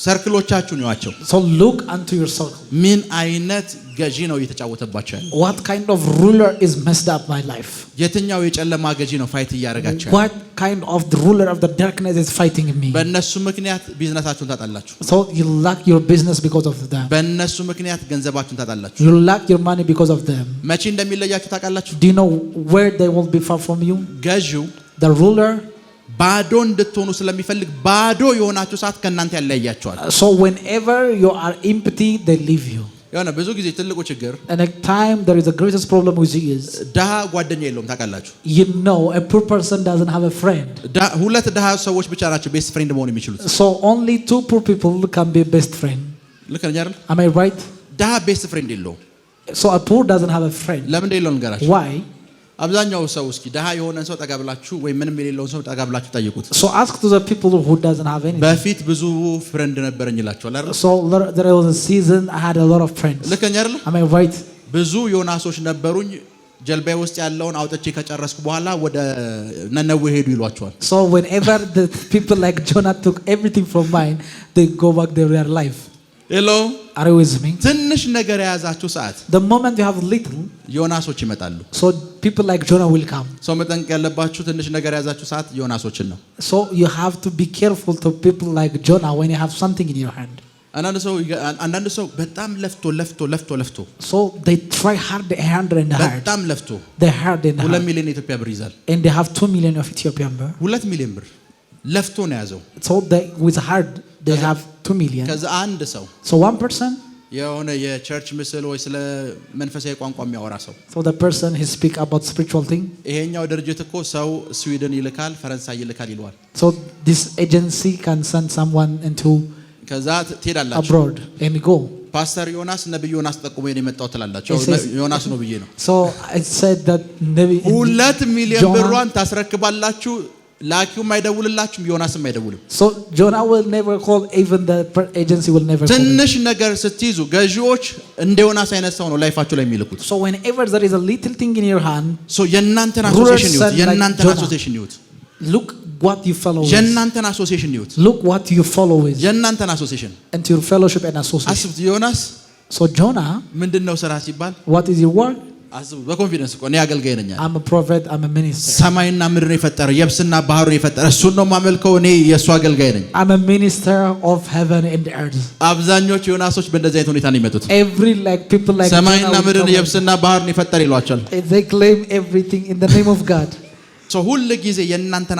ሰርክሎቻችሁን ያቸው። so look unto your circle. ምን አይነት ገዢ ነው እየተጫወተባቸው ያለው? what kind of ruler is messed up my life? የትኛው የጨለማ ገዢ ነው ፋይት እያደረጋቸው? what kind of the ruler of the darkness is fighting me? በእነሱ ምክንያት ቢዝነሳችሁን ታጣላችሁ። so you lack your business because of them. በእነሱ ምክንያት ገንዘባችሁን ታጣላችሁ። you lack your money because of them. መቼ እንደሚለያችሁ ታውቃላችሁ? do you know where they will be far from you? ገዢው the ruler ባዶ እንድትሆኑ ስለሚፈልግ ባዶ የሆናችሁ ሰዓት ከእናንተ ያለያያችኋል። so whenever you are empty, they leave you. የሆነ ብዙ ጊዜ ትልቁ ችግር and a time there is the greatest problem with you is ድሃ ጓደኛ የለውም። ታውቃላችሁ? you know a poor person doesn't have a friend. ሁለት ድሃ ሰዎች ብቻ ናቸው ቤስት ፍሬንድ መሆን የሚችሉት። so only 2 poor people can be best friend. ልክ ነኝ አይደል? am I right? ድሃ ቤስት ፍሬንድ የለውም። so a poor doesn't have a friend. ለምን እንደሌለው ንገራችሁ። why? አብዛኛው ሰው እስኪ ድሃ የሆነን ሰው ጠጋ ብላችሁ ወይ ምንም የሌለውን ሰው ጠጋ ብላችሁ ጠይቁት። so ask to the people who doesn't have anything. በፊት ብዙ ፍሬንድ ነበረኝ ይላችኋል አይደል? so there was a season I had a lot of friends. ልክ ነኝ አይደል? am I right? ብዙ ዮናሶች ነበሩኝ ጀልባዬ ውስጥ ያለውን አውጥቼ ከጨረስኩ በኋላ ወደ ነነዌ ሄዱ ይሏቸዋል። so whenever the people like Jonah took everything from mine, they go back to their life. hello, are you with me? ትንሽ ነገር የያዛችሁ ሰዓት the moment you have little, ዮናሶች ይመጣሉ። so people like Jonah will come. ሰው መጠንቀቅ ያለባችሁ ትንሽ ነገር የያዛችሁ ሰዓት ዮናሶችን ነው። so you have to be careful to people like Jonah when you have something in your hand. አንዳንድ ሰው በጣም ለፍቶ so they try hard and hard. በጣም ለፍቶ they hard and hard. 2 ሚሊዮን ኢትዮጵያ ብር ይዛል። and they have 2 million of Ethiopian birr. 2 ሚሊዮን ብር ለፍቶ ነው ያዘው። so they with hard they have 2 million. ከዛ አንድ ሰው so one person የሆነ የቸርች ምስል ወይ ስለ መንፈሳዊ ቋንቋ የሚያወራ ሰው so the person he speak about spiritual thing. ይሄኛው ድርጅት እኮ ሰው ስዊድን ይልካል ፈረንሳይ ይልካል ይለዋል። so this agency can send someone into ከዛ ትሄዳላችሁ abroad and go. ፓስተር ዮናስ ነብይ ዮናስ ጠቁሞ የመጣው ተላላቸው ዮናስ ነው ብዬ ነው። So I said that Nabi 2 ሚሊዮን ብሯን ታስረክባላችሁ ላኪውም አይደውልላችሁም ዮናስም አይደውልም። So Jonah will never call, even the agency will never call. ትንሽ ነገር ስትይዙ ገዢዎች እንደ ዮናስ አይነት ሰው ነው ላይፋችሁ ላይ የሚልኩት። So whenever there is a little thing in your hand, so የናንተን አሶሲዬሽን ይሁት የናንተን አሶሲዬሽን ይሁት look what you follow with. የናንተን አሶሲዬሽን ይሁት Look what you follow with. የናንተን አሶሲዬሽን And your fellowship and association. አስቡት ዮናስ So Jonah, ምንድነው ስራ ሲባል what is your work? አስቡ በኮንፊደንስ እኮ እኔ አገልጋይ ነኝ። I'm a prophet, I'm a minister. ሰማይና ምድርን የፈጠረ የብስና ባህሩን የፈጠረ እሱን ነው ማመልከው። እኔ የሱ አገልጋይ ነኝ። I'm a minister of heaven and earth. አብዛኞቹ ዮናሶች በእንደዚህ አይነት ሁኔታ ነው የሚመጡት። Every like people like ሰማይና ምድርን የብስና ባህሩን የፈጠረ ይሏቸዋል። They claim everything in the name of God. So ሁሉ ጊዜ የናንተን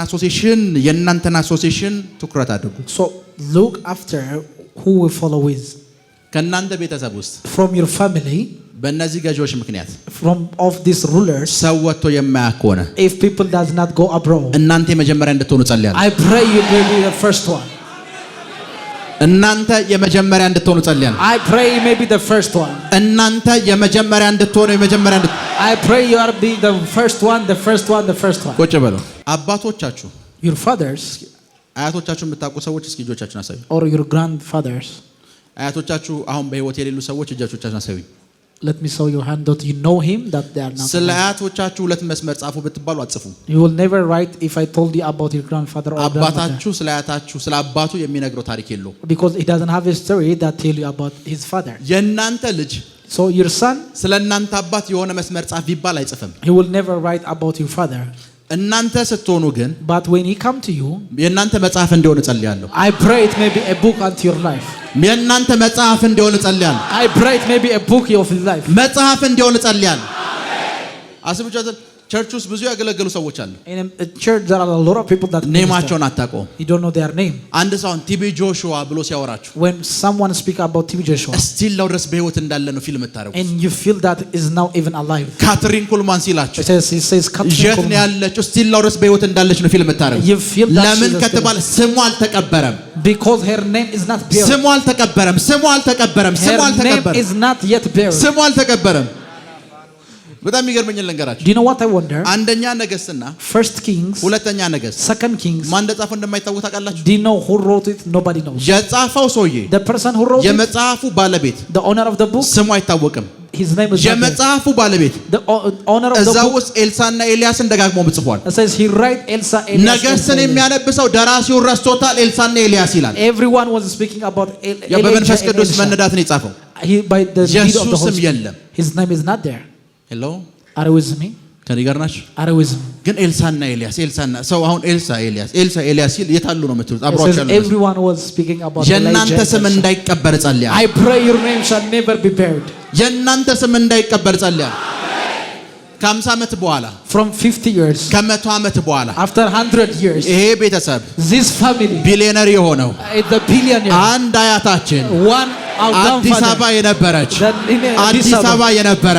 አሶሲዬሽን ትኩረት አድርጉ። So look after who we follow with. ከናንተ ቤተሰብ ውስጥ From your family, በእነዚህ ገዢዎች ምክንያት from of these rulers, ሰው ወጥቶ የማያውቅ ሆነ if people does not go abroad, እናንተ የመጀመሪያ እንድትሆኑ ጸልያለሁ። I pray you will be the first one. እናንተ የመጀመሪያ እንድትሆኑ ጸልያለሁ። I pray you may be the first one. እናንተ የመጀመሪያ እንድትሆኑ I pray you are be the first one, the first one, the first one. ቁጭ በሉ። አባቶቻችሁ Your fathers አያቶቻችሁ የምታውቁ ሰዎች እስኪ እጆቻችሁን አሳዩ። or your grandfathers. አያቶቻችሁ አሁን በህይወት የሌሉ ሰዎች እጆቻችሁን አሳዩ። Let me show your hand that you know him, that they are not. ስለ አያቶቻችሁ ሁለት መስመር ጻፉ ብትባሉ አትጽፉ። You will never write if I told you about your grandfather or grandmother. አባታችሁ ስለ አያታችሁ ስለ አባቱ የሚነግረው ታሪክ የለው። Because he doesn't have a story that tell you about his father. የእናንተ ልጅ So your son, ስለ እናንተ አባት የሆነ መስመር ጻፍ ቢባል አይጽፍም። he will never write about your father. እናንተ ስትሆኑ ግን But when he come to you, የእናንተ መጽሐፍ እንዲሆን ጸልያለሁ። I pray it may be a book unto your life. የእናንተ መጽሐፍ እንዲሆን ጸልያለሁ። I pray it may be a book of his life. መጽሐፍ እንዲሆን ጸልያለሁ። አስቡቻችሁ ቸርች ውስጥ ብዙ ያገለገሉ ሰዎች አሉ። In a church there are a lot of people that ኔማቸውን አታውቁም። you don't know their name. አንድ ሰው ቲቢ ጆሹዋ ብሎ ሲያወራችሁ When someone speak about TB Joshua, ስቲል ነው ድረስ በህይወት እንዳለ ነው ፊልም ታረጉ። and you feel that is now even alive. ካትሪን ኩልማን ሲላችሁ He says የት ነው ያለችው? ስቲል ነው ድረስ በህይወት እንዳለች ነው ፊልም ታረጉ። You feel that ለምን ከተባለ ስሙ አልተቀበረም። because her name is not buried. ስሙ አልተቀበረም። ስሙ አልተቀበረም። ስሙ Her name አልተቀበረም። is not yet buried. ስሙ አልተቀበረም። በጣም የሚገርመኝ ልንገራችሁ። Do you know what I wonder? አንደኛ ነገስትና First Kings, ሁለተኛ ነገስት Second Kings. ማን እንደጻፈው እንደማይታወቅ ታውቃላችሁ? Do you know who wrote it? Nobody knows. የጻፈው ሰውዬ The person who wrote it, የመጽሐፉ ባለቤት the owner of the book, ስሙ አይታወቅም። his name is not there. የመጽሐፉ ባለቤት The owner of the እዛው book ውስጥ ኤልሳና ኤልያስን ደጋግሞ ጽፏል። says he write Elsa, Elias, ነገስትን የሚያነብሰው ደራሲው ረስቶታል። ኤልሳና ኤልያስ ይላል። Everyone was speaking about በመንፈስ Elijah and ቅዱስ Elisha. መነዳትን የጻፈው He by the lead of the ኢየሱስም Holy Spirit. የለም። His name is not there. ሄሎ Are you with me? ከኔ ጋር ናችሁ? Are you with me? ግን ኤልሳና ኤልያስና ሰው አሁን ኤልሳ ኤልያስ ሲል የታሉ ነው የምትሉት? It አብሯቸው says ያለው everyone was speaking about የእናንተ Elijah. ስም እንዳይቀበር ጸልያለሁ። I pray your name shall never be buried. የእናንተ ስም እንዳይቀበር ጸልያለሁ። ከ50 ዓመት በኋላ From 50 years, ከ100 ዓመት በኋላ after 100 years, ይሄ ቤተሰብ this family, ቢሊዮነር የሆነው the billionaire, አንድ አያታችን one our አዲስ grandfather, አበባ የነበረች Addis አዲስ አበባ የነበረ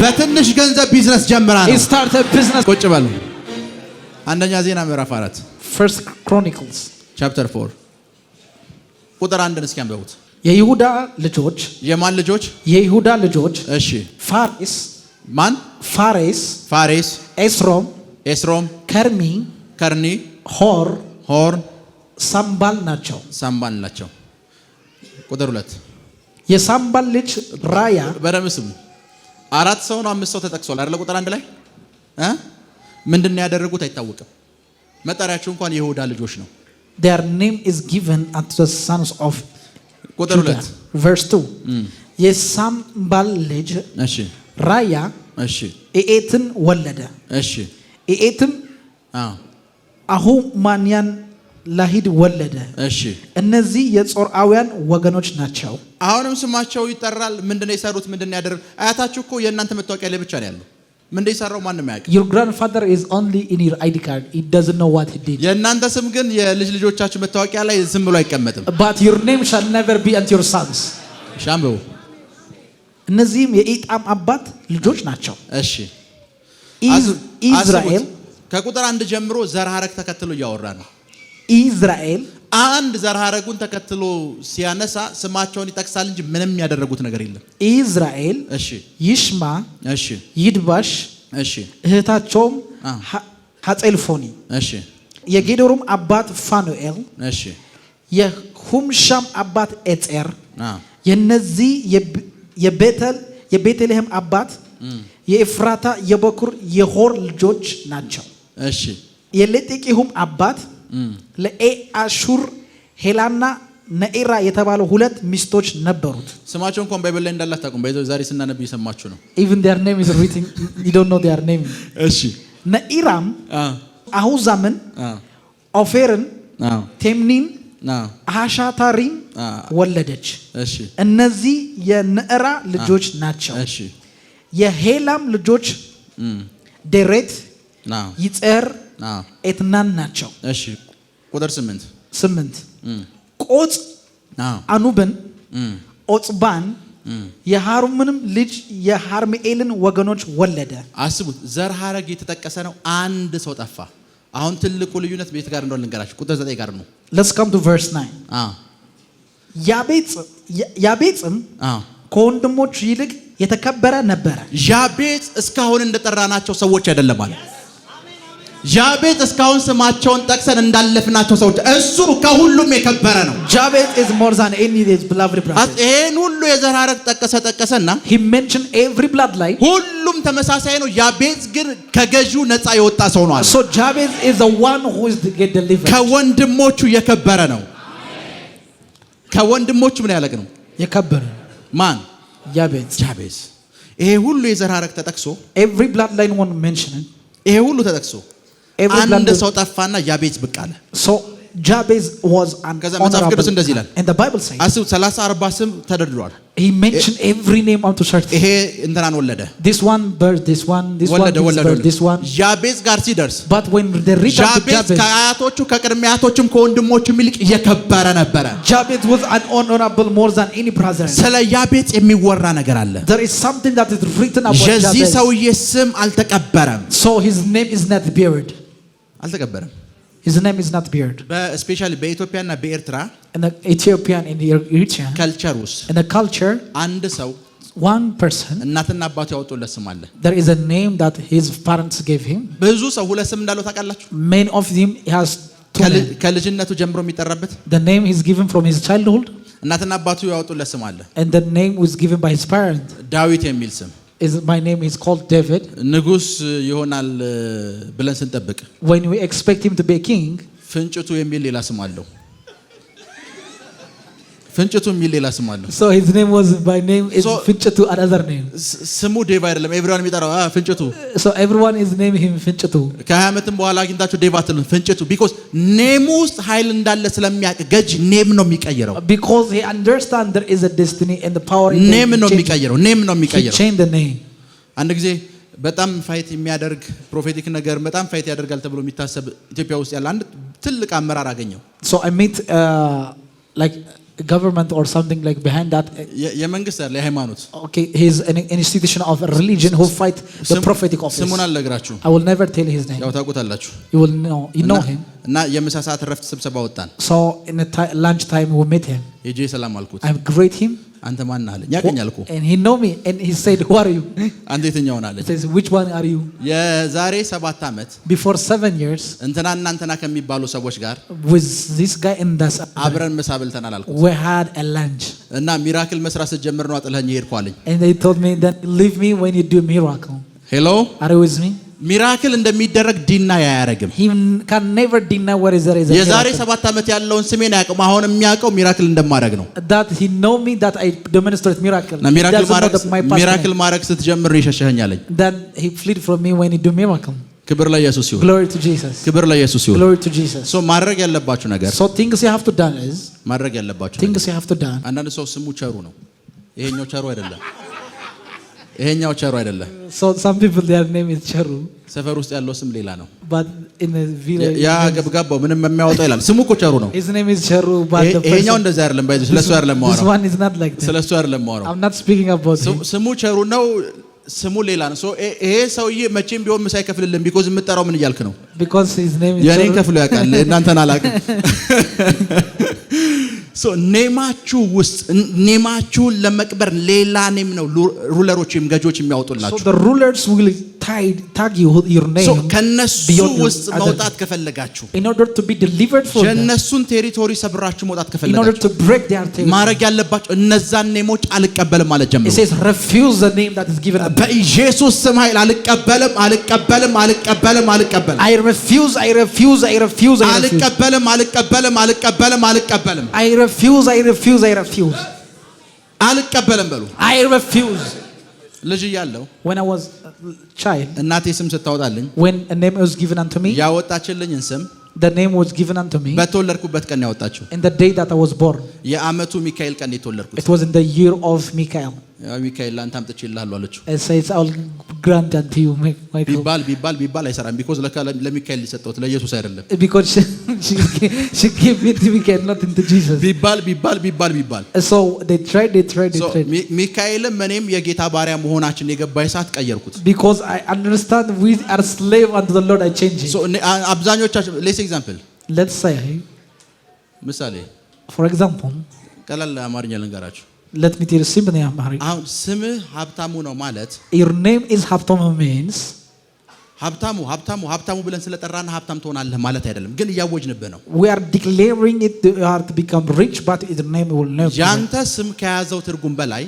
በትንሽ ገንዘብ ቢዝነስ ጀምራ he ነው። started business. ቁጭ በሉ። አንደኛ ዜና ምዕራፍ 4 First Chronicles, ቻፕተር 4 ቁጥር 1 እስኪ አንብቡት። የይሁዳ ልጆች የማን ልጆች? የይሁዳ ልጆች እሺ ፋሬስ ማን? ፋሬስ፣ ኤስሮም፣ ከርሚ፣ ከርኒ፣ ሆር፣ ሳምባል ናቸው። ሳምባል ናቸው። ቁጥር 2 የሳምባል ልጅ ራያ። በደምብ ስሙ። 4 ሰው ነው 5 ሰው ተጠቅሷል አይደል? ቁጥር 1 ላይ ምንድን ነው ያደረጉት አይታወቅም። መጠሪያቸው እንኳን የይሁዳ ልጆች ነው። Their name is given unto the sons of ቁጥር 2 verse 2 የሳምባል ልጅ እሺ ራያ እሺ ኤኤትን ወለደ። እሺ ኤኤትም አሁማንያን ላሂድ ወለደ። እሺ እነዚህ የጾርዓውያን ወገኖች ናቸው። አሁንም ስማቸው ይጠራል። ምንድነው የሰሩት? ምንድነው ያደረጉት? አያታችሁ እኮ የእናንተ መታወቂያ ላይ ብቻ ነው ያለው። ምንድነው የሰራው? ማንንም አያውቅም። Your grandfather is only in your ID card. He doesn't know what he did. የእናንተ ስም ግን የልጅ ልጆቻችሁ መታወቂያ ላይ ዝም ብሎ አይቀመጥም። But your name shall never be unto your sons. ሻምበው እነዚህም የኢጣም አባት ልጆች ናቸው። እሺ ኢዝራኤል ከቁጥር 1 ጀምሮ ዘር ሐረግ ተከትሎ እያወራ ነው። ኢዝራኤል አንድ ዘር ሐረጉን ተከትሎ ሲያነሳ ስማቸውን ይጠቅሳል እንጂ ምንም ያደረጉት ነገር የለም። ኢዝራኤል፣ እሺ፣ ይሽማ፣ እሺ፣ ይድባሽ፣ እሺ፣ እህታቸውም ሐጼልፎኒ፣ እሺ፣ የጌዶርም አባት ፋኑኤል፣ እሺ፣ የሁምሻም አባት ኤጼር፣ የነዚህ የቤተልሔም አባት የኤፍራታ የበኩር የሆር ልጆች ናቸው። እሺ፣ የሌጤቂሁም አባት ለኤአሹር ሄላና ነኢራ የተባሉ ሁለት ሚስቶች ነበሩት። ስማቸው እንኳን ባይብል ላይ እንዳለ አታውቁም። በዛው ዛሬ ስናነብ እየሰማችሁ ነው። even their name is written, you don't know their name። እሺ፣ ነኢራም አሁዛምን፣ ኦፌርን፣ ቴምኒን፣ አሻታሪን ወለደች። እሺ፣ እነዚህ የነኢራ ልጆች ናቸው። እሺ፣ የሄላም ልጆች ዴሬት፣ ይጼር፣ ኤትናን ናቸው። እሺ፣ ቁጥር 8 ቆጽ አኑብን፣ ኦጽባን የሃሩምንም ልጅ የሃርሜኤልን ወገኖች ወለደ። አስቡት፣ ዘር ሐረግ የተጠቀሰ ነው። አንድ ሰው ጠፋ። አሁን ትልቁ ልዩነት ቤት ጋር እንደሆነ ልንገራችሁ። ቁጥር 9 ጋር ነው። let's come to verse 9። ያቤጽም ከወንድሞቹ ይልቅ የተከበረ ነበረ። ያቤጽ እስካሁን እንደጠራናቸው ሰዎች አይደለም ማለት። ያቤጽ እስካሁን ስማቸውን ጠቅሰን እንዳለፍናቸው ሰዎች፣ እሱ ከሁሉም የከበረ ነው። Jabez is more than any of his beloved brothers። ይሄን ሁሉ የዘር ሐረግ ጠቀሰና he mentioned every bloodline። ሁሉም ተመሳሳይ ነው። ያቤጽ ግን ከገዢው ነፃ የወጣ ሰው ነው አለ። so Jabez is the one who is to get delivered። ከወንድሞቹ የከበረ ነው። ከወንድሞቹ ምን ያለቅ ነው? የከበረ ማን? ያቤጽ። ይሄ ሁሉ የዘር ሐረግ ተጠቅሶ every bloodline one mentioned። ይሄ ሁሉ ተጠቅሶ አንድ ሰው ጠፋና ያቤጽ ብቅ አለ። so Jabez was an honorable እንደዚህ ይላል። and the Bible says አስቡ 30-40 ስም ተደርድሯል። he mentioned every name unto certain። ይሄ እንትናን ወለደ፣ this one birth, this one, this one, this one። ያቤጽ ጋር ሲደርስ but when they reached Jabez ከአያቶቹ ከቅድመ አያቶቹም ከወንድሞቹም ይልቅ የከበረ ነበረ። Jabez was an honorable more than any brother። ስለ ያቤጽ የሚወራ ነገር አለ። there is something that is written about Jabez። የዚህ ሰውዬ ስም አልተቀበረም። so his name is not buried። አልተቀበረም። his name is not buried። በስፔሻሊ በኢትዮጵያና በኤርትራ in the Ethiopian in the Eritrea ካልቸር ውስጥ in the culture አንድ ሰው one person እናትና አባቱ ያወጡለት ስም አለ። there is a name that his parents gave him። ብዙ ሰው ሁለት ስም እንዳለው ታውቃላችሁ? many of them has ከልጅነቱ ጀምሮ የሚጠራበት the name is given from his childhood። እናትና አባቱ ያወጡለት ስም አለ። and the name was given by his parents። ዳዊት የሚል ስም my name is called David። ንጉስ ይሆናል ብለን ስንጠብቅ when we expect him to be a king ፍንጭቱ የሚል ሌላ ስም አለው። ፍንጭቱ የሚል ሌላ ስም አለው። so his name was by name is ፍንጭቱ another name። ስሙ ዴቭ አይደለም። ኤቭሪዋን የሚጠራው ፍንጭቱ። so everyone is name him ፍንጭቱ። ከዓመትም በኋላ አግኝታችሁ ዴቭ አትሉም፣ ፍንጭቱ። because ኔም ውስጥ ኃይል እንዳለ ስለሚያውቅ ገጅ ኔም ነው የሚቀይረው። because he understand there is a destiny and the power in ኔም ነው የሚቀይረው። ኔም ነው የሚቀይረው። change the name። አንድ ጊዜ በጣም ፋይት የሚያደርግ ፕሮፌቲክ ነገር በጣም ፋይት ያደርጋል ተብሎ የሚታሰብ ኢትዮጵያ ውስጥ ያለ አንድ ትልቅ አመራር አገኘው። so I meet like government or something like behind that። የመንግስት አይደል፣ የሃይማኖት። okay, he is an institution of a religion who fight the prophetic office። ስሙን አልነግራችሁ። I will never tell his name። ያው ታውቁታላችሁ። you know him። እና የምሳ ሰዓት ረፍት ስብሰባ ወጣን። so in the lunch time we met him። ሄጄ ሰላም አልኩት። I greet him። አንተ ማን ነህ አለኝ። ያቀኛል እኮ and he know me and he said who are you? አንተ የትኛው ነህ አለኝ። he says which one are you? የዛሬ 7 ዓመት before 7 years እንትና ከሚባሉ ሰዎች ጋር with this guy in the አብረን ምሳ በልተናል አልኩት። we had a lunch እና ሚራክል መስራት ስትጀምር ነው አጥለኸኝ ሄድኩ አለኝ። and they told me that leave me when you do miracle። hello are you with me? ሚራክል እንደሚደረግ ዲና ያያረግም። he can never deny what is there is a የዛሬ 7 ዓመት ያለውን ስሜን ያውቀው አሁን የሚያውቀው ሚራክል እንደማድረግ ነው። that he know me that I demonstrate miracle። ሚራክል ማድረግ ስትጀምር ይሸሸኸኝ አለኝ። then he fled from me when he do miracle። ክብር ለኢየሱስ ይሁን። glory to Jesus። ክብር ለኢየሱስ ይሁን። glory to Jesus። so ማድረግ ያለባችሁ ነገር so things you have to done is ማድረግ ያለባችሁ things you have to done። አንዳንድ ሰው ስሙ ቸሩ ነው። ይሄኛው ቸሩ አይደለም። ይሄኛው ቸሩ አይደለም። so some people their name is ቸሩ። ሰፈር ውስጥ ያለው ስም ሌላ ነው። but in the village ያ ገብጋባው ምንም የሚያወጣው ይላል። ስሙ እኮ ቸሩ ነው። his name is ቸሩ but the ይሄኛው እንደዛ አይደለም። ባይዘ ስለሱ አይደለም ማወራው። this one is not like that። ስለሱ አይደለም ማወራው። I'm not speaking about him። ስሙ ቸሩ ነው። ስሙ ሌላ ነው። ይሄ ሰውዬ መቼም ቢሆን ምሳ አይከፍልልህም። ቢኮዝ የምጠራው ምን እያልክ ነው? because his name is የኔን ከፍሎ ያውቃል፣ እናንተን አላውቅም። ኔማችሁ ውስጥ ኔማችሁን ለመቅበር ሌላ ኔም ነው ሩለሮችም ገጆች የሚያወጡላችሁ። so the rulers will tag your name ከነሱ ውስጥ መውጣት ከፈለጋችሁ in order to be delivered from የነሱን ቴሪቶሪ ሰብራችሁ መውጣት in ከፈለጋችሁ order to break their territory ማድረግ ያለባችሁ እነዛን ኔሞች አልቀበልም ማለት ጀምሩ። it says refuse the name that is given unto በኢየሱስ ስም ኃይል አልቀበልም አልቀበልም አልቀበልም አልቀበልም I refuse አልቀበልም አልቀበልም አልቀበልም አልቀበልም አልቀበልም በሉ። I refuse ልጅ እያለሁ when I was a child እናቴ ስም ስታወጣልኝ when a name was given unto me ያወጣችልኝን ስም the name was given unto me በተወለድኩበት ቀን ያወጣችው in the day that I was born የዓመቱ ሚካኤል ቀን የተወለድኩት it was in the year of Michael ያው ሚካኤል ላንተ አምጥቼልሃለሁ አለችው። it says I'll grant unto you Michael ቢባል አይሰራም ቢኮዝ ለሚካኤል ሊሰጠውት ለኢየሱስ አይደለም because she gave it to Michael not into Jesus ቢባል so they tried ሚካኤልም እኔም የጌታ ባሪያ መሆናችን የገባይ ሰዓት ቀየርኩት because I understand we are slave unto the Lord I change it so አብዛኞቻችሁ let's say ምሳሌ for example ቀላል አማርኛ ልንገራችሁ let me tell you simply Amharic አሁን ስምህ ሀብታሙ ነው ማለት your name is Haptamu means ሀብታሙ ብለን ስለጠራና ሀብታም ትሆናለህ ማለት አይደለም፣ ግን እያወጅንብህ ነው። we are declaring it you are to become rich but its name will never ያንተ ስም ከያዘው ትርጉም በላይ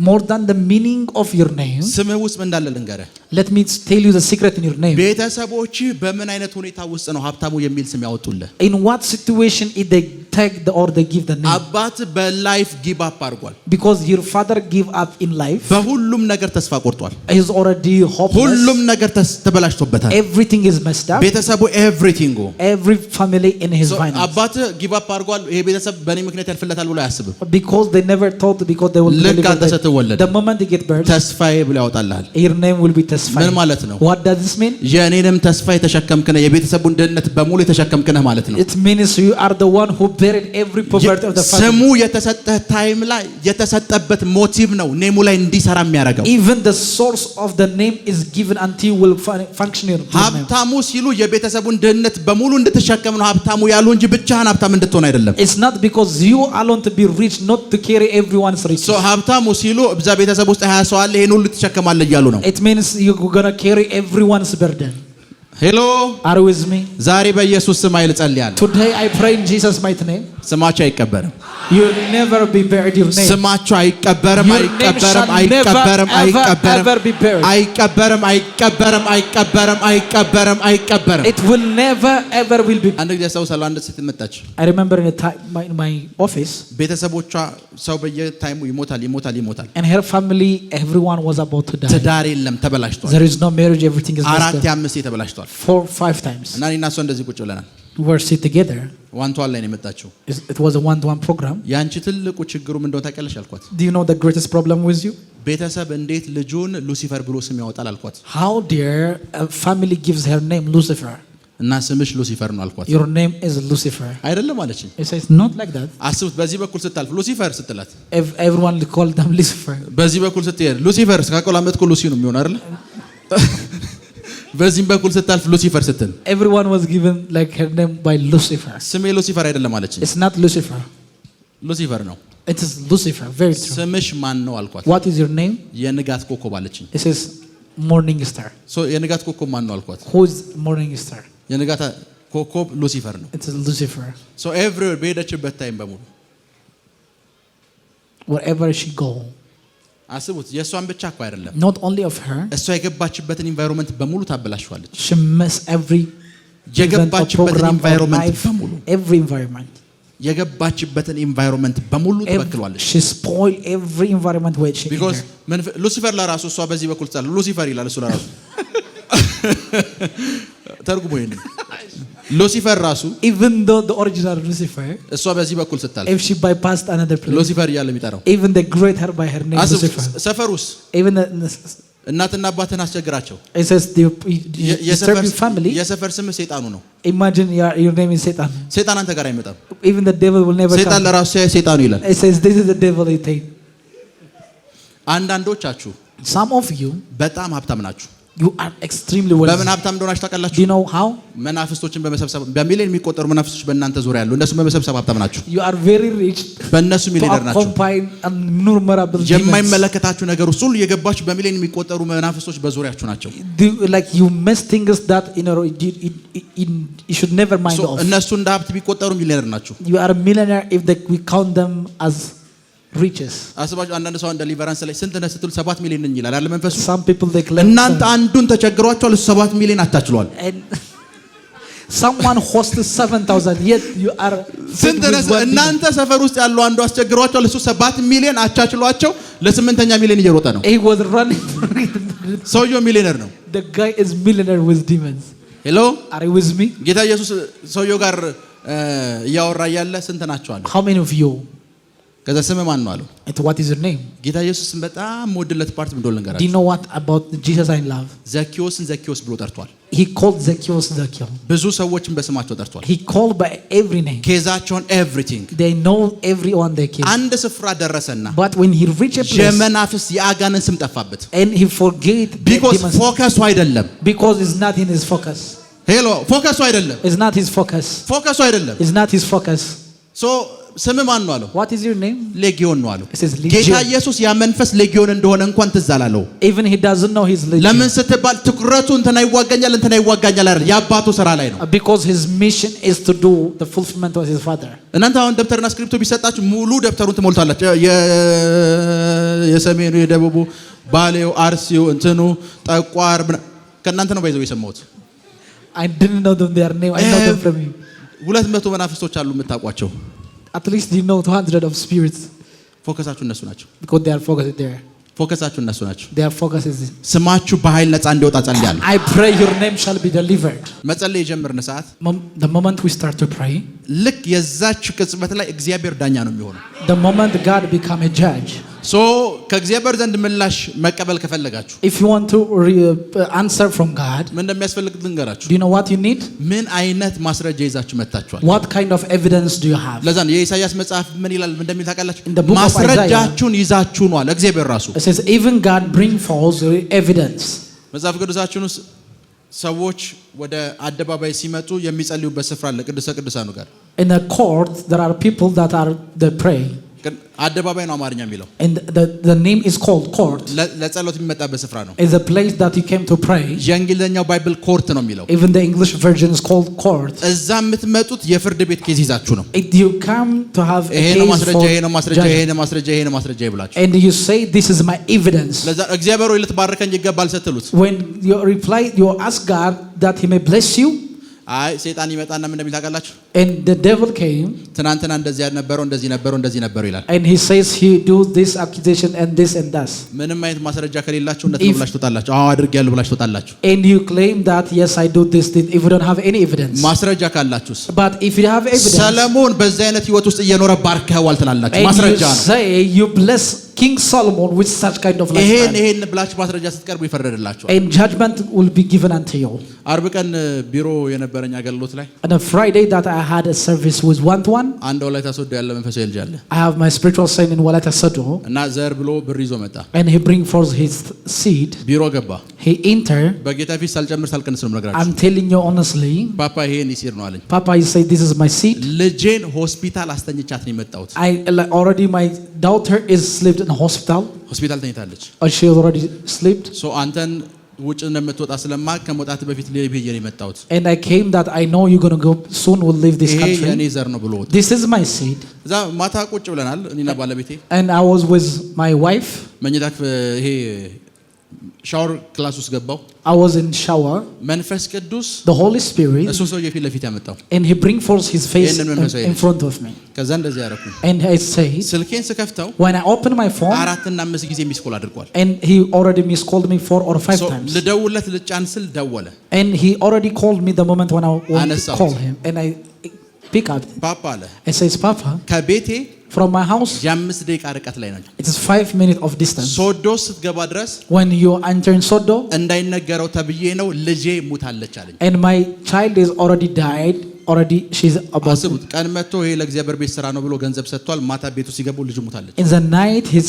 more than the meaning of your name ስምህ ውስጥ ምን እንዳለ ልንገርህ። let me tell you the secret in your name ቤተሰቦች በምን አይነት ሁኔታ ውስጥ ነው ሀብታሙ የሚል ስም ያወጡልህ? in what situation if they take or they give the name አባት በላይፍ ጊቭ አፕ አድርጓል because your father give up in life በሁሉም ነገር ተስፋ ቆርጧል። he is already hopeless ሁሉም ነገር ተበላሽቶበታል። everything is messed up ቤተሰቡ every family in his finance አባት ጊቭ አፕ አድርጓል። ይሄ ቤተሰብ በእኔ ምክንያት ያልፍለታል ብሎ አያስብም because they never thought because they will ልክ አንተ ስትወለድ the moment they get birth ተስፋዬ ብሎ ያወጣልሃል። your name will be ተስፋዬ ምን ማለት ነው? what does this mean? የኔንም ተስፋ የተሸከምክ ነህ፣ የቤተሰቡን ድህነት በሙሉ የተሸከምክ ነህ ማለት ነው። it means you are the one who buried every poverty of the family ስሙ የተሰጠህ ታይም ላይ የተሰጠበት ሞቲቭ ነው ኔሙ ላይ እንዲሰራ የሚያደርገው። even the source of the name is given until you will function your name ሀብታሙ ሲሉ የቤተሰቡን ድህነት በሙሉ እንድትሸከም ነው ሀብታሙ ያሉ እንጂ ብቻህን ሀብታም እንድትሆን አይደለም። it's not because you alone to be rich not to carry everyone's riches so ሀብታሙ ሲሉ እዛ ቤተሰብ ውስጥ 20 ሰው አለ ይሄን ሁሉ ትሸከማለህ እያሉ ነው። it means you're going to carry everyone's burden ሄሎ are you with me? ዛሬ በኢየሱስ ስም ኃይል ጸልያለሁ። today I pray in Jesus mighty name ስማችሁ አይቀበርም። you will never be buried your name ስማችሁ አይቀበርም አይቀበርም አይቀበርም አይቀበርም አይቀበርም አይቀበርም አይቀበርም አይቀበርም it will never ever will be አንድ ጊዜ ሰው ሰላ አንድ ሴት መጣች። I remember in my office ቤተሰቦቿ ሰው በየታይሙ ይሞታል and her family everyone was about to die ትዳር የለም ተበላሽቷል። there is no marriage everything is አራት አምስት ተበላሽቷል 4-5 times እና እኔና እሷ እንደዚህ ቁጭ ብለናል። we were sit together ዋንቷን ላይ ነው የመጣችው። it was a one-to-one program ያንቺ ትልቁ ችግሩ ምን እንደሆነ ታውቂያለሽ አልኳት። do you know the greatest problem with you? ቤተሰብ እንዴት ልጁን ሉሲፈር ብሎ ስም ያወጣል አልኳት። how dare a family gives her name Lucifer እና ስምሽ ሉሲፈር ነው አልኳት። your name is Lucifer አይደለም አለችኝ። it says not like that አስቡት በዚህ በኩል ስታልፍ ሉሲፈር ስትላት everyone call them Lucifer በዚህ በኩል ስትሄድ ሉሲፈር ካቆላመጥኩ ሉሲ ነው የሚሆነው አይደል? በዚህም በኩል ስታልፍ ሉሲፈር ስትል everyone was given like her name by Lucifer ስሜ ሉሲፈር አይደለም አለችኝ። it's not Lucifer ሉሲፈር ነው it is Lucifer very true ስምሽ ማን ነው አልኳት። what is your name? የንጋት ኮከብ አለችኝ። it says morning star so የንጋት ኮከብ ማን ነው አልኳት። who is morning star? የንጋት ኮከብ ሉሲፈር ነው። it is Lucifer so everywhere በሄደችበት ታይም በሙሉ wherever she go አስቡት የሷን ብቻ እኮ አይደለም not only of her እሷ የገባችበትን ኢንቫይሮንመንት በሙሉ ታበላሽዋለች። she mess every የገባችበትን ኢንቫይሮንመንት በሙሉ every environment የገባችበትን ኢንቫይሮንመንት በሙሉ ትበክሏለች። she spoil every environment where she because ሉሲፈር ለራሱ እሷ በዚህ በኩል ጻለ ሉሲፈር ይላል እሱ ለራሱ ተርጉሞ ይሄን ሉሲፈር ራሱ even though the original Lucifer እሷ በዚህ በኩል ስታልፍ if she bypassed another place ሉሲፈር እያለ የሚጠራው even the great her by her name Lucifer ሰፈሩስ even እናትና አባትን አስቸግራቸው it says the family የሰፈር ስም ሰይጣኑ ነው። imagine your name is Satan ሰይጣን አንተ ጋር አይመጣም። even the devil will never come ሰይጣን ለራሱ ሰይጣኑ ይላል it says this is the devil they take አንዳንዶቻችሁ Some of you, በጣም ሀብታም ናችሁ። you are extremely wealthy. በምን ሀብታም እንደሆናችሁ ታውቃላችሁ? Do you know how? መናፍስቶችን በመሰብሰብ በሚሊዮን የሚቆጠሩ መናፍስቶች በእናንተ ዙሪያ ያሉ እነሱ በመሰብሰብ ሀብታም ናችሁ። You are very rich. በእነሱ ሚሊዮነር ናችሁ። Combine innumerable demons. የማይመለከታችሁ ነገር ውስጥ ሁሉ የገባችሁ በሚሊዮን የሚቆጠሩ መናፍስቶች በዙሪያችሁ ናቸው። Like you mess things that you should never mind of. እነሱ እንደ ሀብት ቢቆጠሩ ሚሊዮነር ናችሁ። You are a millionaire if we count them as riches. አስባችሁ አንዳንድ ሰው እንደ ሊቨራንስ ላይ ስንት ነህ ስትሉ 7 ሚሊዮን ነኝ ይላል አይደል መንፈሱ። Some people they claim እናንተ አንዱን ተቸግሯቸዋል፣ እሱ 7 ሚሊዮን አታችሏል። Someone hosts 7,000 yet you are ስንት ነህ እናንተ ሰፈር ውስጥ ያለው አንዱ አስቸግሯቸዋል፣ እሱ 7 ሚሊዮን አቻችሏቸው ለ8ኛ ሚሊዮን እየሮጠ ነው። He was running. ሰውየው ሚሊዮነር ነው። The guy is millionaire with demons. ሄሎ Are you with me? ጌታ ኢየሱስ ሰውየው ጋር እያወራ ያለ ስንት ናቸው አለ። How many of you? ከዛ ስም ማን ነው አለው። And what is your name? ጌታ ኢየሱስን በጣም ወድለት ፓርት ምን እንደሆነ Do you know what about Jesus I love? ዘኪዮስን ዘኪዮስ ብሎ ጠርቷል። He called Zacchaeus Zacchaeus. ብዙ ሰዎችን በስማቸው ጠርቷል። He called by every name. ኬዛቸውን ኤቭሪቲንግ They know everyone they case. አንድ ስፍራ ደረሰና But when he reached a place የመናፍስ የአጋንን ስም ጠፋበት። and he forget the ቢኮዝ demons ፎከሱ አይደለም። because it's not in his focus. ሄሎ ፎከሱ አይደለም። It's not his focus. ፎከሱ አይደለም። It's not his focus. ሶ ስም ማን ነው አለው። What is your name? ሌጊዮን ነው አለው። It says ጌታ Legion. ኢየሱስ ያ መንፈስ ሌጊዮን እንደሆነ እንኳን ትዝ አላለው። Even he doesn't know his legion. ለምን ስትባል ትኩረቱ እንትና ይዋጋኛል አይደል፣ የአባቱ ስራ ላይ ነው። Because his mission is to do the fulfillment of his father. እናንተ አሁን ደብተርና ስክሪፕቶ ቢሰጣችሁ ሙሉ ደብተሩን ትሞልታላችሁ። የሰሜኑ፣ የደቡቡ፣ ባሌው፣ አርሲው፣ እንትኑ ጠቋር ከእናንተ ነው ባይዘው የሰማሁት። I didn't know them their name. I know them from you. 200 መናፍስቶች አሉ የምታውቋቸው። At least you know 200 of spirits ፎከሳችሁ እነሱ ናቸው። because they are focused there. ፎከሳችሁ እነሱ ናቸው። Their focus is ስማችሁ በኃይል ነፃ እንዲወጣ ጸልያለሁ። I pray your name shall be delivered. መጸለይ የጀመርን ሰዓት The moment we start to pray, ልክ የዛች ቅጽበት ላይ እግዚአብሔር ዳኛ ነው የሚሆነው። the moment God become a judge. ሶ ከእግዚአብሔር ዘንድ ምላሽ መቀበል ከፈለጋችሁ If you want to answer from God, ምን እንደሚያስፈልግ ልንገራችሁ። do you know what you need? ምን አይነት ማስረጃ ይዛችሁ መጣችኋል? What kind of evidence do you have? ለዛ ነው የኢሳይያስ መጽሐፍ ምን ይላል እንደሚል ታውቃላችሁ? In the book of ማስረጃችሁን ይዛችሁ ነው አለ እግዚአብሔር ራሱ። It says even God bring forth evidence. መጽሐፍ ቅዱሳችን ውስጥ ሰዎች ወደ አደባባይ ሲመጡ የሚጸልዩበት ስፍራ አለ ቅዱሰ ቅዱሳኑ ጋር። In a court there are people that are they pray. አደባባይ ነው አማርኛ የሚለው። And the name is called court. ለጸሎት የሚመጣበት ስፍራ ነው። It's a place that you came to pray. የእንግሊዘኛው ባይብል ኮርት ነው የሚለው። Even the English version is called court. እዛ የምትመጡት የፍርድ ቤት ኬዝ ይዛችሁ ነው። You come to have a ይሄ case ነው ማስረጃ፣ for ይሄ ነው ማስረጃ፣ judgment. ይሄ ነው ማስረጃ፣ ይሄ ነው ማስረጃ ይብላችሁ። And you say this is my evidence. ለዛ እግዚአብሔር ሆይ ልትባርከኝ ይገባል ስትሉት When you reply, you ask God that he may bless you. አይ ሰይጣን ይመጣና ምን እንደሚል ታውቃላችሁ? And the devil came ትናንትና እንደዚህ ነበረው እንደዚህ ነበረው እንደዚህ ነበረው ይላል። and he says he do this accusation and this and that. ምንም አይነት ማስረጃ ከሌላችሁ እንደት ነው ብላችሁ ትወጣላችሁ? አዎ አድርጌያለሁ ብላችሁ ትወጣላችሁ። And you claim that yes I do this if you don't have any evidence. ማስረጃ ካላችሁስ? But if you have evidence, ሰለሞን በዚህ አይነት ህይወት ውስጥ እየኖረ ባርከዋል ትላላችሁ። ማስረጃ ነው። and you say you bless King Solomon with such kind of lifestyle. ይሄን ብላችሁ ማስረጃ ስትቀርቡ ይፈረድላችኋል። And judgment will be given unto you. አርብ ቀን ቢሮ የነበረኝ አገልግሎት ላይ On a Friday that I had a service with one-to-one, አንድ ወላይታ ሶዶ ያለ መንፈሳዊ ልጅ አለ I have my spiritual son in Walaita Sodo, እና ዘር ብሎ ብር ይዞ መጣ። and he bring forth his seed. ቢሮ ገባ። He enter. በጌታ ፊት ሳልጨምር ሳልቀንስ ነው የምነግራችሁ። I'm telling you honestly, ፓፓ ይሄን ይሲር ነው አለኝ። Papa, he said this is my seed. ልጄን ሆስፒታል አስተኝቻት ነው የመጣሁት። Already my daughter is slept in a hospital. ሆስፒታል ተኝታለች። She already slept. ሶ አንተን ውጭ እንደምትወጣ ስለማቅ ከመውጣት በፊት ለብዬ ነው የመጣሁት። And I came that I know you're going to go soon will leave this ይሄ የኔ country. ዘር ነው ብሎ ወጣ። This is my seed. እዛ ማታ ቁጭ ብለናል እኔና ባለቤቴ። And I was with my wife. መኝታ ይሄ ሻወር ክላስ ውስጥ ገባው። I was in shower. መንፈስ ቅዱስ The Holy Spirit. እሱ ሰው የፊት ለፊት ያመጣው። And he bring forth his face in front of me. ከዛ እንደዚህ ያደረኩኝ። And I said, ስልኬን ስከፍተው when I open my phone, 4 እና 5 ጊዜ ሚስኮል አድርጓል። and he already miscalled me 4 or 5 times. ልደውልለት ልጫን ስል ደወለ። And he already called me the moment when I want to አነሳሁት። call him. And I pick up. ፓፓ አለ I says, Papa, ከቤቴ from my house, የ5 ደቂቃ ርቀት ላይ ነው። it is 5 minutes of distance. ሶዶ ስትገባ ድረስ When you enter in Sodo, እንዳይነገረው ተብዬ ነው ልጄ ሙታለች አለኝ። and my child is already died already she's about አስቡት ቀን መጥቶ ይሄ ለእግዚአብሔር ቤት ስራ ነው ብሎ ገንዘብ ሰጥቷል። ማታ ቤቱ ሲገቡ ልጅ ሞታለች። In the night his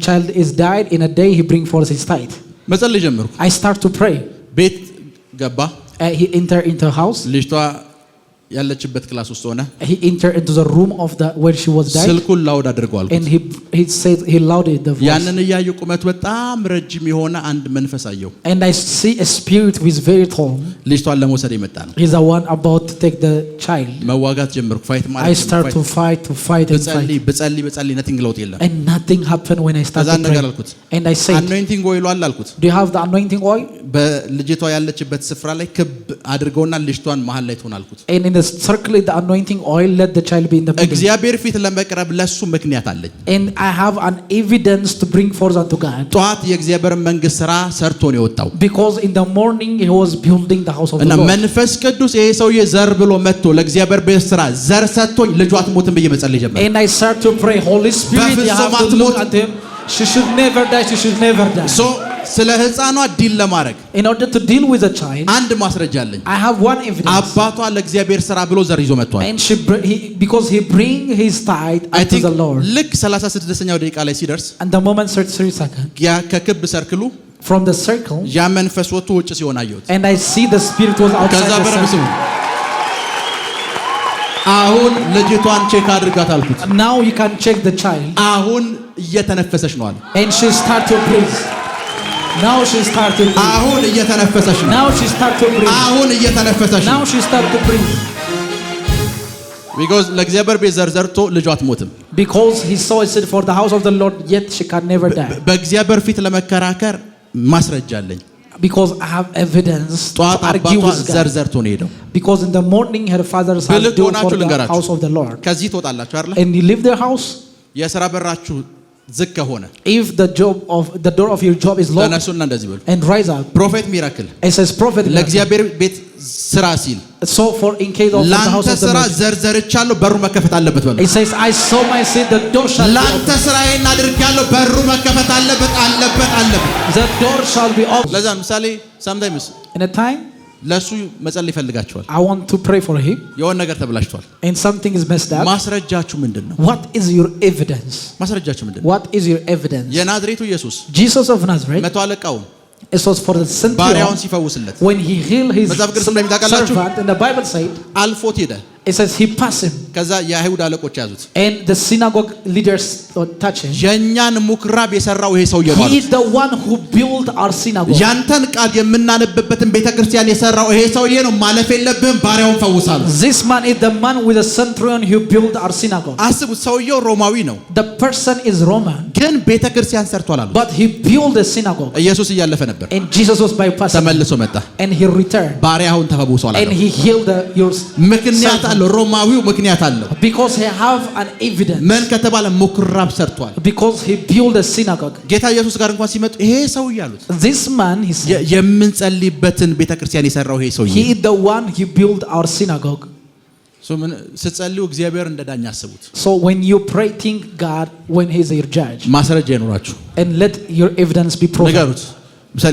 child is died. In a day he bring forth his tithe. መጸለይ ጀመርኩ። I start to pray. ቤት ገባ። He enter into a house. ልጅቷ ያለችበት ክላስ ውስጥ ሆነ። He entered into the room of the where she was died. ስልኩን ላውድ አድርጓል። And he said he louded the voice. ያንን ያዩ ቁመቱ በጣም ረጅም የሆነ አንድ መንፈስ አየው። And I see a spirit who is very tall. ልጅቷን ለመውሰድ የመጣ ነው። He's the one about to take the child. መዋጋት ጀመርኩ። ፋይት ማለት I start to fight በጸልይ nothing ለውጥ የለም። And nothing happened when I started to pray. And I said, anointing oil አለ አልኩት። Do you have the anointing oil? በልጅቷ ያለችበት ስፍራ ላይ ክብ አድርገውና ልጅቷን መሃል ላይ ትሆን አልኩት። And in the circulate the anointing oil, let the child be in the middle. እግዚአብሔር ፊት ለመቅረብ ለሱ ምክንያት አለኝ። And I have an evidence to bring forth unto God. ጧት የእግዚአብሔር መንግስት ስራ ሰርቶ ነው የወጣው። Because in the morning he was building the house of the Lord. እና መንፈስ ቅዱስ ይሄ ሰውዬ ዘር ብሎ መጥቶ ለእግዚአብሔር ቤት ስራ ዘር ሰጥቶኝ ልጇ አትሞትም ብዬ መጸለይ ጀመርኩ። And I start to pray, Holy Spirit, you have to look at him. She should never die. She should never die. So ስለ ህፃኗ ዲል ለማድረግ in order to deal with the child, አንድ ማስረጃ አለኝ። I have one evidence. አባቷ ለእግዚአብሔር ስራ ብሎ ዘር ይዞ መጥቷል። And because he bring his tithe unto the Lord. ልክ 36ኛው ደቂቃ ላይ ሲደርስ And the moment 33 seconds. ያ ከክብ ሰርክሉ from the circle, ያ መንፈስ ወጥቶ ውጭ ሲሆን አየሁት። and I see the spirit was outside the circle. አሁን ልጅቷን ቼክ አድርጋት አልኩት። Now you can check the child. አሁን እየተነፈሰች ነው አለ። And she start to breathe. Now she start to breathe. አሁን እየተነፈሰች ነው። Now she start to breathe. አሁን እየተነፈሰች ነው። Now she start to breathe. because ለእግዚአብሔር ቤት ዘር ዘርቶ ልጇ አትሞትም። Because he saw a seed for the house of the Lord, yet she can never die. በእግዚአብሔር ፊት ለመከራከር ማስረጃ አለኝ። Because I have evidence to argue with God. ዘር ዘርቶ ነው ሄደው። Because in the morning her father's house do for the house of the Lord. ከዚህ ትወጣላችሁ አይደል? And you leave their house. የሥራ በራችሁ ዝቅ ከሆነ if the door of your job is locked, ተነሱና እንደዚህ በሉ and rise up. ፕሮፌት ሚራክል it says prophet ለእግዚአብሔር ቤት ስራ ሲል so for in case of the house of the Lord, ላንተ ስራ ዘርዘርቻለሁ በሩ መከፈት አለበት በሉ። it says I saw my seed, the door shall be open. ላንተ ስራዬን አድርጌያለሁ በሩ መከፈት አለበት። the door shall be open. ለዛ ምሳሌ sometimes in a time ለሱ መጸለይ ይፈልጋቸዋል። I want to pray for him, የሆነ ነገር ተብላሽቷል and something is messed up. ማስረጃችሁ ምንድነው? what is your evidence? ማስረጃችሁ ምንድነው? what is your evidence? የናዝሬቱ ኢየሱስ Jesus of Nazareth, መቶ አለቃው it was for the centurion ባሪያውን ሲፈውስለት when he healed his servant, and the Bible said አልፎት ሄደ። it says he passed him, ከዛ የአይሁድ አለቆች ያዙት። and the synagogue leaders touched him. የኛን ምኩራብ የሰራው ይሄ ሰውዬ ነው። he is the one who built our synagogue. ያንተን ቃል የምናነብበትን ቤተክርስቲያን የሰራው ይሄ ሰውዬ ነው። ማለፍ የለብህም ባሪያውን ፈውሳል። this man is the man with the centurion who built our synagogue. አስቡት ሰውዬው ሮማዊ ነው። the person is Roman, ግን ቤተክርስቲያን ሰርቷል አሉ። but he built the synagogue. ኢየሱስ እያለፈ ነበር። and Jesus was bypassing. ተመልሶ መጣ። and he returned. ባሪያውን ተፈውሷል አለ። and he healed yours. ምክንያት አለው። ሮማዊው ምክንያት አለው። because he have an evidence. ምን ከተባለ ምኩራብ ሰርቷል። because he built a synagogue. ጌታ ኢየሱስ ጋር እንኳን ሲመጡ ይሄ ሰው ያሉት this man he said, የምንጸልይበትን ቤተክርስቲያን የሰራው ይሄ ሰው he is the one who built our synagogue. ስትጸልዩ እግዚአብሔር እንደዳኛ አስቡት። so when you pray, think God when he is your judge. ማስረጃ ይኖራችሁ and let your evidence be proven. ንገሩት።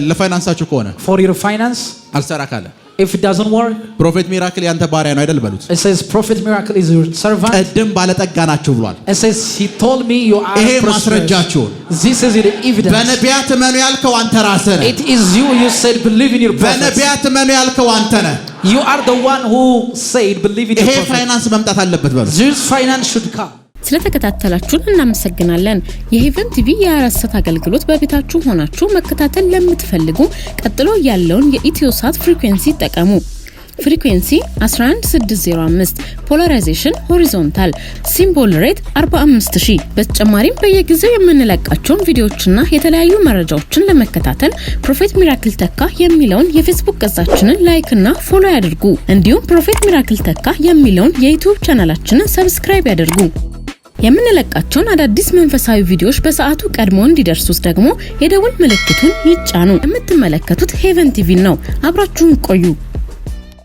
ለፋይናንሳችሁ ከሆነ for your finance, አልሰራ ካለ if it doesn't work, ፕሮፌት ሚራክል ያንተ ባሪያ ነው አይደል በሉት። it says prophet miracle is your servant. ቀድም ባለጠጋ ናችሁ ብሏል። it says he told me you are ይሄ prosperous. ማስረጃችሁ this is the evidence. በነቢያት እመኑ ያልከው አንተ ራስህ ነህ። it is you said believe in your prophets. በነቢያት እመኑ ያልከው አንተ ነህ። you are the one who said believe in your ይሄ prophets. ፋይናንስ መምጣት አለበት በሉት። this finance should come. ስለተከታተላችሁን እናመሰግናለን። የሄቨን ቲቪ የ24 አገልግሎት በቤታችሁ ሆናችሁ መከታተል ለምትፈልጉ ቀጥሎ ያለውን የኢትዮሳት ፍሪኩዌንሲ ተጠቀሙ። ፍሪኩዌንሲ 11605 ፖላራይዜሽን ሆሪዞንታል ሲምቦል ሬት 45000። በተጨማሪም በየጊዜው የምንለቃቸውን ቪዲዮዎችና የተለያዩ መረጃዎችን ለመከታተል ፕሮፌት ሚራክል ተካ የሚለውን የፌስቡክ ገጻችንን ላይክ እና ፎሎ ያድርጉ። እንዲሁም ፕሮፌት ሚራክል ተካ የሚለውን የዩቲዩብ ቻናላችንን ሰብስክራይብ ያድርጉ። የምንለቃቸውን አዳዲስ መንፈሳዊ ቪዲዮዎች በሰዓቱ ቀድሞ እንዲደርሱት ደግሞ የደውል ምልክቱን ይጫኑ። የምትመለከቱት ሄቨን ቲቪ ነው። አብራችሁን ቆዩ።